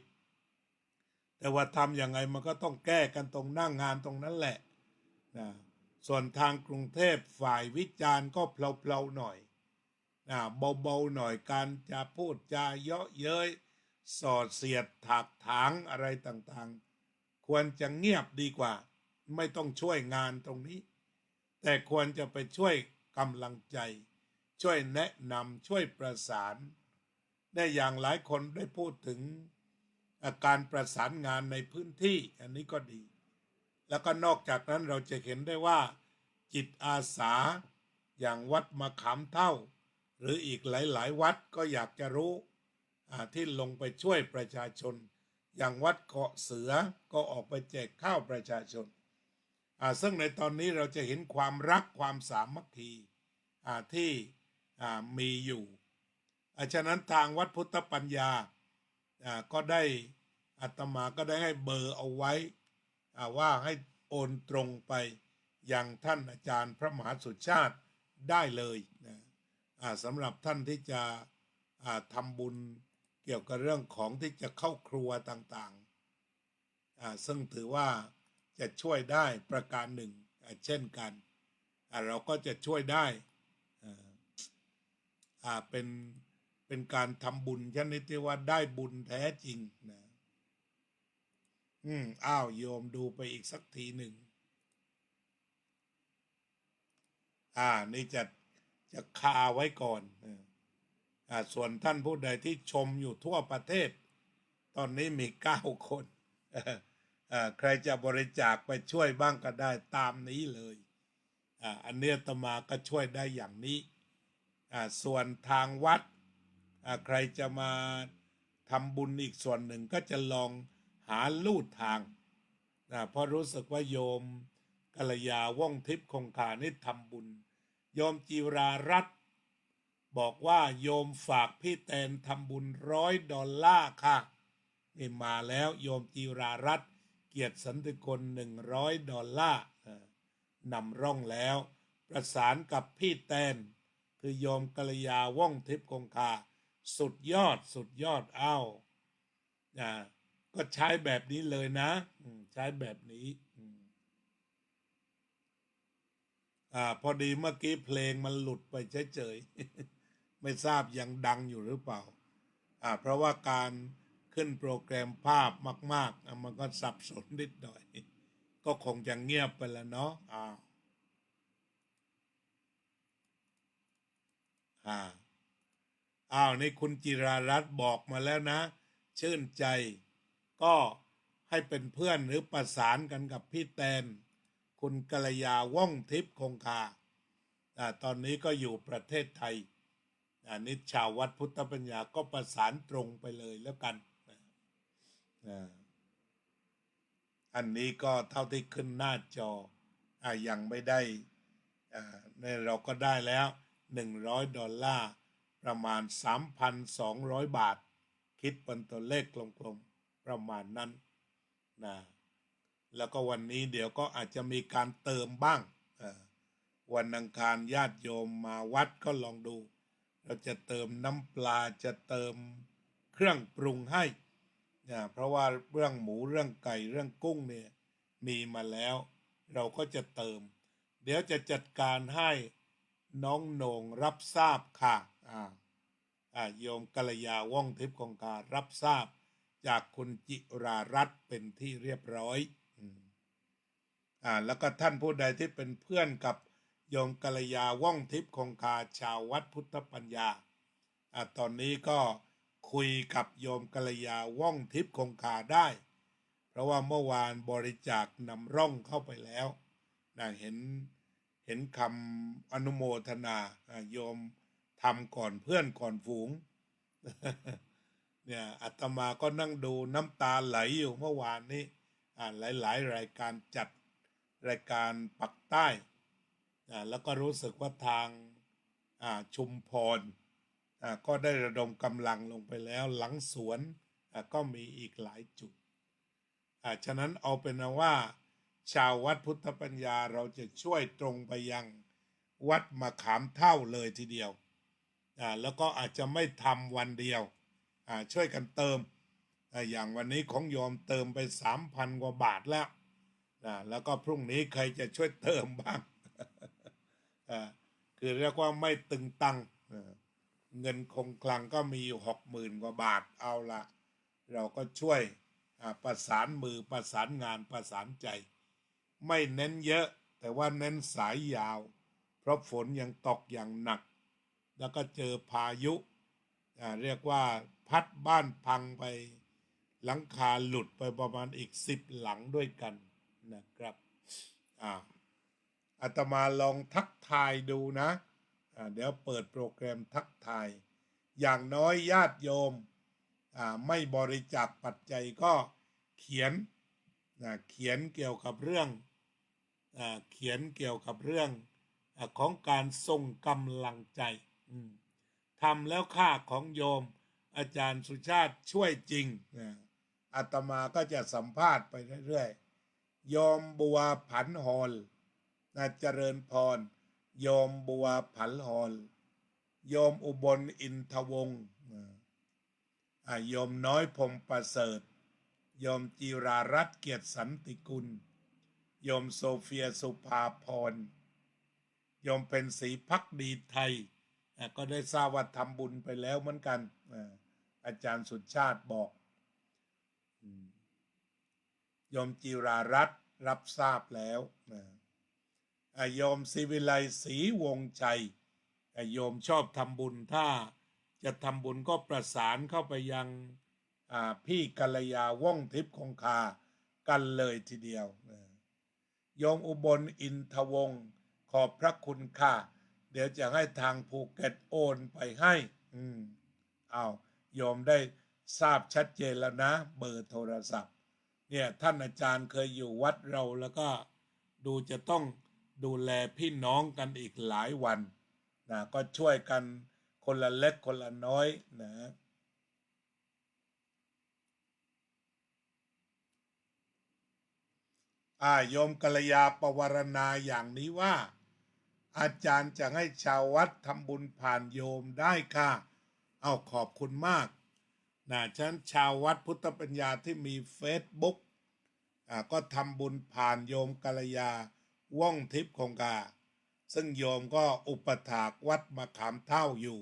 แต่ว่าทำยังไงมันก็ต้องแก้กันตรงหน้างานตรงนั้นแหละส่วนทางกรุงเทพฝ่ายวิจารณ์ก็เพลาๆหน่อยเบาๆหน่อยการจะพูดจาเยาะเย้ยสอดเสียดถากถางอะไรต่างๆควรจะเงียบดีกว่าไม่ต้องช่วยงานตรงนี้แต่ควรจะไปช่วยกำลังใจช่วยแนะนำช่วยประสานได้อย่างหลายคนได้พูดถึงการประสานงานในพื้นที่อันนี้ก็ดีแล้วก็นอกจากนั้นเราจะเห็นได้ว่าจิตอาสาอย่างวัดมะขามเท่าหรืออีกหลายๆวัดก็อยากจะรู้ที่ลงไปช่วยประชาชนอย่างวัดเกาะเสือก็ออกไปแจกข้าวประชาชนซึ่งในตอนนี้เราจะเห็นความรักความสามัคคีที่มีอยู่ฉะนั้นทางวัดพุทธปัญญาก็ได้อาตมาก็ได้ให้เบอร์เอาไว้ว่าให้โอนตรงไปยังท่านอาจารย์พระมหาสุชาติได้เลยสำหรับท่านที่จะทำบุญเกี่ยวกับเรื่องของที่จะเข้าครัวต่างๆซึ่งถือว่าจะช่วยได้ประการหนึ่งเช่นกันเราก็จะช่วยได้เป็นการทำบุญชนิดที่ว่าได้บุญแท้จริงนะโยมดูไปอีกสักทีหนึ่งนี่ จะคาไว้ก่อนส่วนท่านผู้ใดที่ชมอยู่ทั่วประเทศตอนนี้มี9 คนใครจะบริจาคไปช่วยบ้างก็ได้ตามนี้เลยอันนี้อาตมาก็ช่วยได้อย่างนี้ส่วนทางวัดใครจะมาทำบุญอีกส่วนหนึ่งก็จะลองหาลู่ทางเพราะรู้สึกว่าโยมกัลยาว่องทิพย์คงคานี่ทำบุญโยมจิรารัตน์บอกว่าโยมฝากพี่แตนทำบุญ$100ค่ะนี่มาแล้วโยมจิรารัตน์เกียรติสันติกล$100นำร่องแล้วประสานกับพี่แตนคือโยมกัลยาว่องทิพย์คงคาสุดยอดก็ใช้แบบนี้เลยนะใช้แบบนี้พอดีเมื่อกี้เพลงมันหลุดไปเฉยๆ ไม่ทราบยังดังอยู่หรือเปล่าเพราะว่าการขึ้นโปรแกรมภาพมากๆมันก็สับสนนิดหน่อยก็คงจะเงียบไปแล้วเนาะนี่คุณจิรารัตน์บอกมาแล้วนะชื่นใจก็ให้เป็นเพื่อนหรือประสานกันกับพี่แตนคุณกัลยาว่องทิพย์คงคาตอนนี้ก็อยู่ประเทศไทยนิชาววัดพุทธปัญญาก็ประสานตรงไปเลยแล้วกันอันนี้ก็เท่าที่ขึ้นหน้าจอยังไม่ได้เราก็ได้แล้ว$100ประมาณ3,200 บาทคิดเป็นตัวเลขกลมๆประมาณนั้นแล้วก็วันนี้เดี๋ยวก็อาจจะมีการเติมบ้างวันอังคารญาติโยมมาวัดก็ลองดูเราจะเติมน้ำปลาจะเติมเครื่องปรุงให้เพราะว่าเรื่องหมูเรื่องไก่เรื่องกุ้งเนี่ยมีมาแล้วเราก็จะเติมเดี๋ยวจะจัดการให้น้องโหน่งรับทราบค่ะโยมกัลยาว่องทิพย์คงคารับทราบจากคุณจิรารัตน์เป็นที่เรียบร้อยแล้วก็ท่านผู้ใดที่เป็นเพื่อนกับโยมกัลยาว่องทิพย์คงคาชาววัดพุทธปัญญาตอนนี้ก็คุยกับโยมกัลยาว่องทิพย์คงคาได้เพราะว่าเมื่อวานบริจาคนำร่องเข้าไปแล้วเห็นคำอนุโมทนาโยมทำก่อนเพื่อนก่อนฝูง เนี่ยอาตมาก็นั่งดูน้ำตาไหลอยู่เมื่อวานนี้หลายรายการจัดรายการปักใต้แล้วก็รู้สึกว่าทางชุมพรก็ได้ระดมกำลังลงไปแล้วหลังสวนก็มีอีกหลายจุดฉะนั้นเอาเป็นว่าชาววัดพุทธปัญญาเราจะช่วยตรงไปยังวัดมะขามเท่าเลยทีเดียวแล้วก็อาจจะไม่ทำวันเดียวช่วยกันเติมอย่างวันนี้ของโยมเติมไป3,000 กว่าบาทแล้วแล้วก็พรุ่งนี้ใครจะช่วยเติมบ้าง คือเรียกว่าไม่ตึงตังเงินคงคลังก็มีอยู่60,000 กว่าบาทเอาละเราก็ช่วยประสานมือประสานงานประสานใจไม่เน้นเยอะแต่ว่าเน้นสายยาวเพราะฝนยังตกอย่างหนักแล้วก็เจอพายุเรียกว่าพัดบ้านพังไปหลังคาหลุดไปประมาณอีก10 หลังด้วยกันนะครับอาตมาลองทักทายดูนะเดี๋ยวเปิดโปรแกรมทักทายอย่างน้อยญาติโยมไม่บริจาคปัจจัยก็เขียนเกี่ยวกับเรื่องของการส่งกำลังใจทำแล้วค่าของโยมอาจารย์สุชาติช่วยจริงอาตมาก็จะสัมภาษณ์ไปเรื่อยๆโยมบัวผันหอลเจริญพรโยมบัวผันหอลโยมอุบลอินทวงศ์โยมน้อยพงประเสริฐโยมจิรารัตน์เกียรติสันติกุลโยมโซเฟียสุภาพรโยมเป็นศรีพักดีไทยก็ได้ทราบว่าทำบุญไปแล้วเหมือนกันอาจารย์สุชาติบอกโยมจิรารัตน์รับทราบแล้วโยมศิวิไลศรีวงชัย แต่โยมชอบทำบุญถ้าจะทำบุญก็ประสานเข้าไปยังพี่กัลยาว่องทิพย์คงคากันเลยทีเดียวโยมอุบลอินทวงศ์ขอบพระคุณค่ะเดี๋ยวจะให้ทางภูเก็ตโอนไปให้เอาโยมได้ทราบชัดเจนแล้วนะเบอร์โทรศัพท์เนี่ยท่านอาจารย์เคยอยู่วัดเราแล้วก็ดูจะต้องดูแลพี่น้องกันอีกหลายวันนะก็ช่วยกันคนละเล็กคนละน้อยนะโยมกัลยาปวารณาอย่างนี้ว่าอาจารย์จะให้ชาววัดทำบุญผ่านโยมได้ค่ะเอาขอบคุณมากนะฉันชาววัดพุทธปัญญาที่มีเฟซบุ๊กก็ทำบุญผ่านโยมกัลยาว่องทิพย์คงคาซึ่งโยมก็อุปถากวัดมะขามเท่าอยู่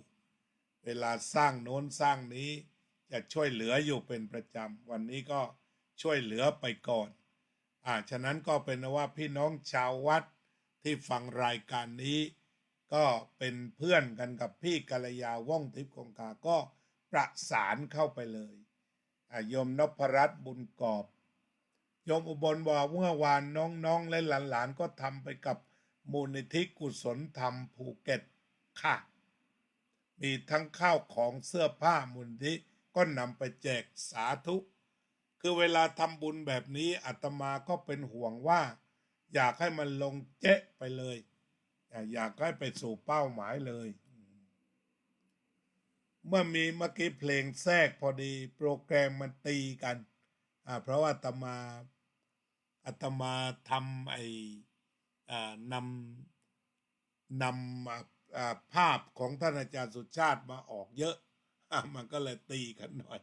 เวลาสร้างโน้นสร้างนี้จะช่วยเหลืออยู่เป็นประจำวันนี้ก็ช่วยเหลือไปก่อนฉะนั้นก็เป็นว่าพี่น้องชาววัดที่ฟังรายการนี้ก็เป็นเพื่อนกันกับพี่กัลยาว่องทิพย์คงคาก็ประสานเข้าไปเลยโยมนพรัตน์บุญกอบโยมอุบลบอกเมื่อวานน้องๆและหลานๆก็ทำไปกับมูลนิธิกุศลธรรมภูเก็ตค่ะมีทั้งข้าวของเสื้อผ้ามูลนิธิก็นำไปแจกสาธุคือเวลาทำบุญแบบนี้อาตมาก็เป็นห่วงว่าอยากให้มันลงเจ๊ะไปเลยอยากให้ไปสู่เป้าหมายเลยเมื่อกี้เพลงแทรกพอดีโปรแกรมมันตีกันเพราะว่าอาตมาทำนำภาพของท่านอาจารย์สุชาติมาออกเยอะมันก็เลยตีกันหน่อย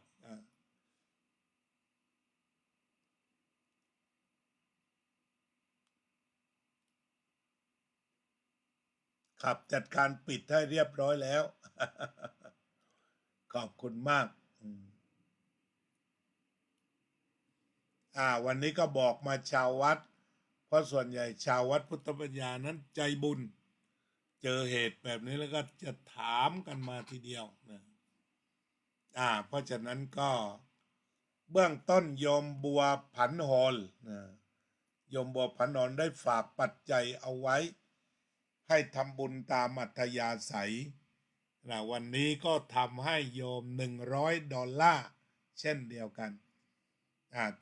ครับจัดการปิดให้เรียบร้อยแล้ว ขอบคุณมากวันนี้ก็บอกมาชาววัดเพราะส่วนใหญ่ชาววัดพุทธปัญญานั้นใจบุญเจอเหตุแบบนี้แล้วก็จะถามกันมาทีเดียวนะเพราะฉะนั้นก็เบื้องต้นโยมบัวผันหอลนะโยมบัวผันหอลได้ฝากปัจจัยเอาไว้ให้ทำบุญตามอัธยาศัยนะวันนี้ก็ทำให้โยม$100เช่นเดียวกัน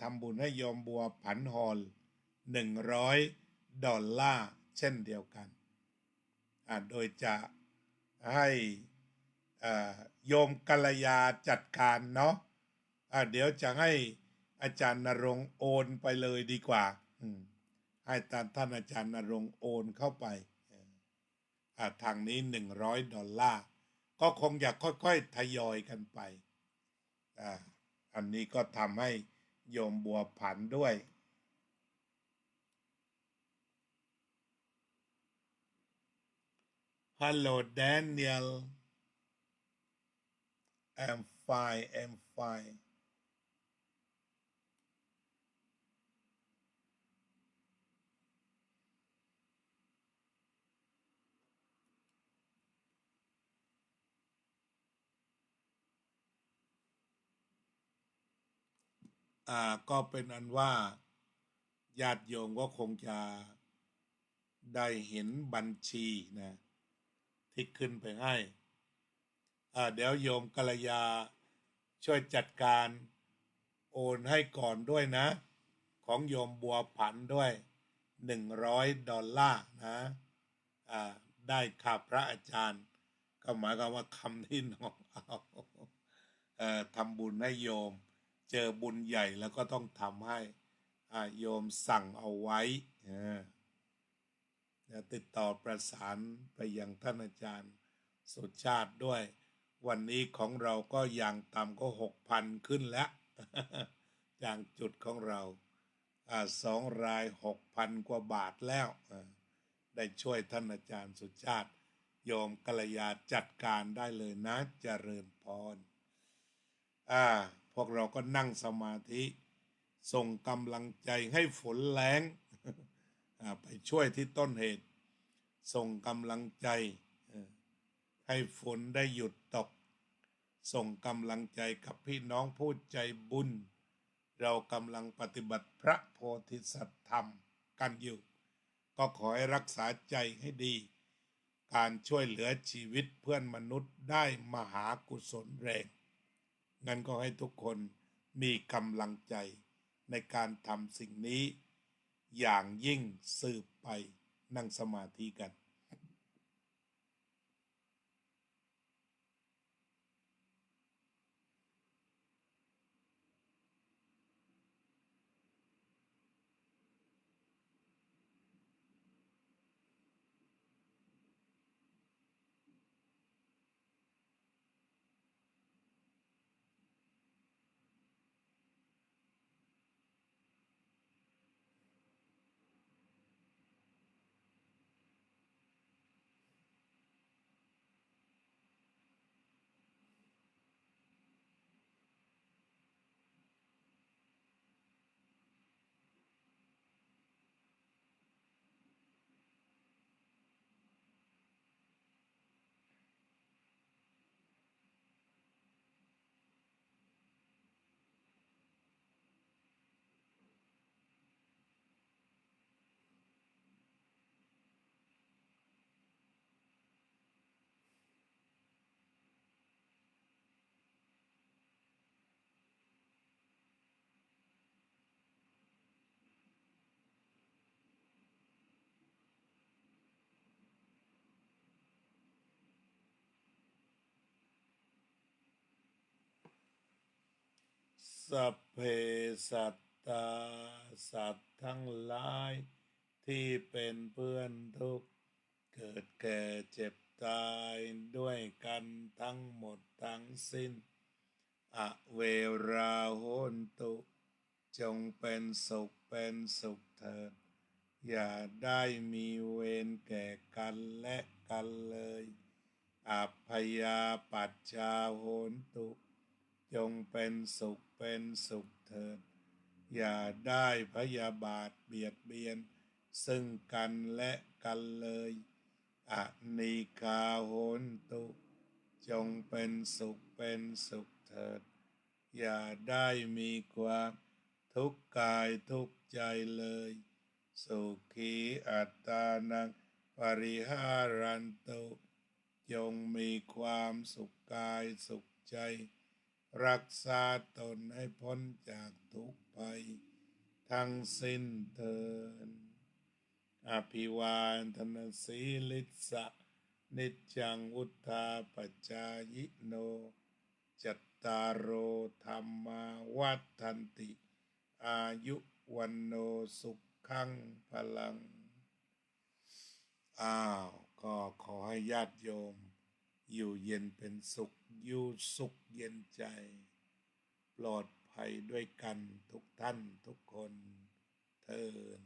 ทำบุญให้โยมบัวผันหอล$100เช่นเดียวกันโดยจะให้โยมกัลยาจัดการเนาะเดี๋ยวจะให้อาจารย์ณรงค์โอนไปเลยดีกว่าให้ท่านอาจารย์ณรงค์โอนเข้าไปทางนี้$100ก็คงอยากค่อยๆทยอยกันไปอันนี้ก็ทำให้โยมบัวผันด้วยHello Daniel I'm fineก็เป็นอันว่าญาติโยมก็คงจะได้เห็นบัญชีนะที่ขึ้นไปให้เดี๋ยวโยมกัลยาช่วยจัดการโอนให้ก่อนด้วยนะของโยมบัวผันด้วย$100นะได้ค่าพระอาจารย์ก็หมายความว่าคำที่น้องทำบุญให้โยมเจอบุญใหญ่แล้วก็ต้องทำให้โยมสั่งเอาไว้ติดต่อประสานไปยังท่านอาจารย์สุชาติด้วยวันนี้ของเราก็อย่างต่ำก็ 6,000 ขึ้นแล้ว อย่างจุดของเรา2 ราย 6,000 กว่าบาทแล้วได้ช่วยท่านอาจารย์สุชาติโยมกัลยาจัดการได้เลยนะเจริญพรพวกเราก็นั่งสมาธิส่งกำลังใจให้ฝนแล้ง ไปช่วยที่ต้นเหตุส่งกำลังใจ ให้ฝนได้หยุดตกส่งกำลังใจกับพี่น้องผู้ใจบุญเรากำลังปฏิบัติพระโพธิสัตว์ธรรมกันอยู่ก็ขอให้รักษาใจให้ดีการช่วยเหลือชีวิตเพื่อนมนุษย์ได้มหากุศลแรงงั้นก็ให้ทุกคนมีกำลังใจในการทำสิ่งนี้อย่างยิ่งสืบไปนั่งสมาธิกันสัพเพสัตตาสัตว์ทั้งหลายที่เป็นเพื่อนทุกข์เกิดแก่เจ็บตายด้วยกันทั้งหมดทั้งสิ้นอเวราโหนตุจงเป็นสุขเถิดอย่าได้มีเวรแก่กันและกันเลยอัพพยาปัจจาโหนตุจงเป็นสุขเถิดอย่าได้พยาบาทเบียดเบียนซึ่งกันและกันเลยอนีฆาโหนตุจงเป็นสุขเถิดอย่าได้มีความทุกข์กายทุกข์ใจเลยสุขีอัตตานังปริหารันตุจงมีความสุขกายสุขใจรักษาตนให้พ้นจากทุกภัยทั้งสิ้นเถิดอภิวาทนาสีลิสะนิจจังวุธาปัจจายโนจัตตารโอธรรมาวัฏันติอายุวันโนสุขังพลังก็ขอให้ญาติโยมอยู่เย็นเป็นสุขอยู่สุขเย็นใจปลอดภัยด้วยกันทุกท่านทุกคนเถิด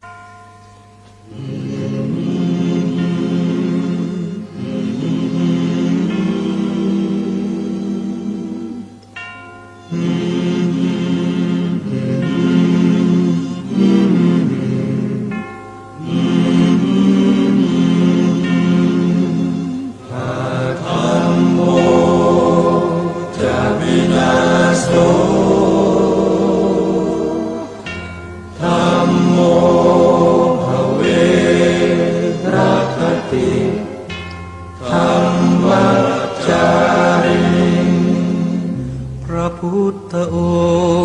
พุทธอ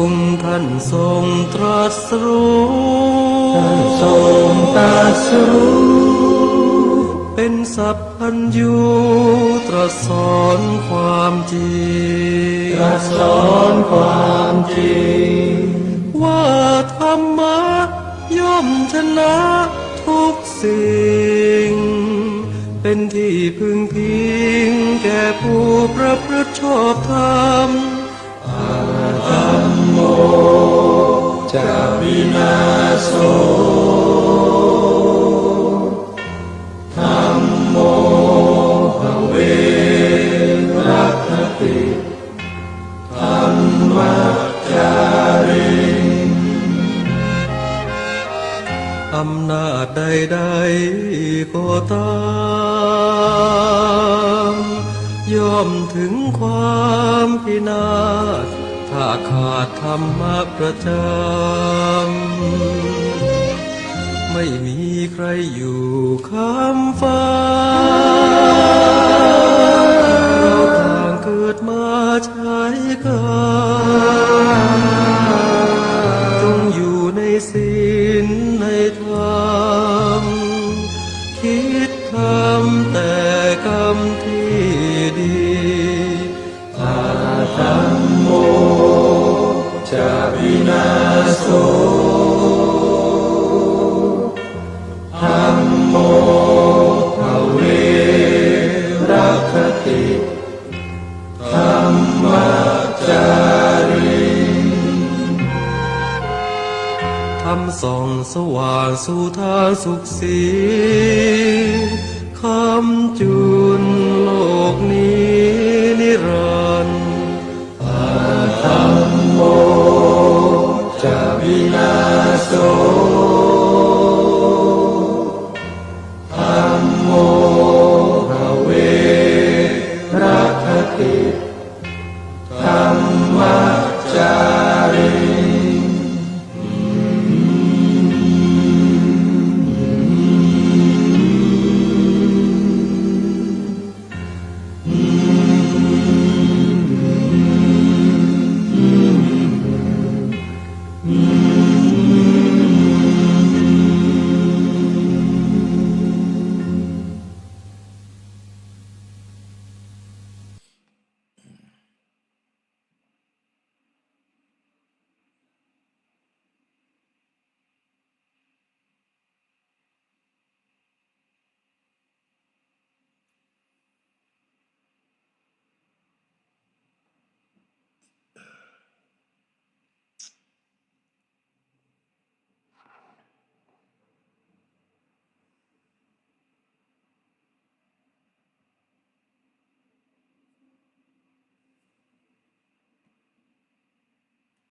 งค์ท่านทรงตรัสรู้เป็นสัพพัญญูตรัสสอนความจริงว่าธรรมะย่อมชนะทุกสิ่งเป็นที่พึงพิงแก่ผู้ประพฤติชอบธรรมธัมโมจะวินาโสธัมโมภเวรัคติธัมมัจจาริอำนาจใดๆก็ตาม ย่อมถึงความพินาศถ้าขาดธรรมะประจำไม่มีใครอยู่ค้ำฟ้าเราต่างเกิดมาใช้กรรมจงอยู่ในศีลในธรรมคิดทำแต่กรรมที่ดีอาธัมโมจะวินาโสธัมโมภเวรัคติธัมมัจจาริธรรมส่องสว่างสู่ทางสุขสีคำจุนโลกนี้นิรันดร์อาธัมโมจะวินาโส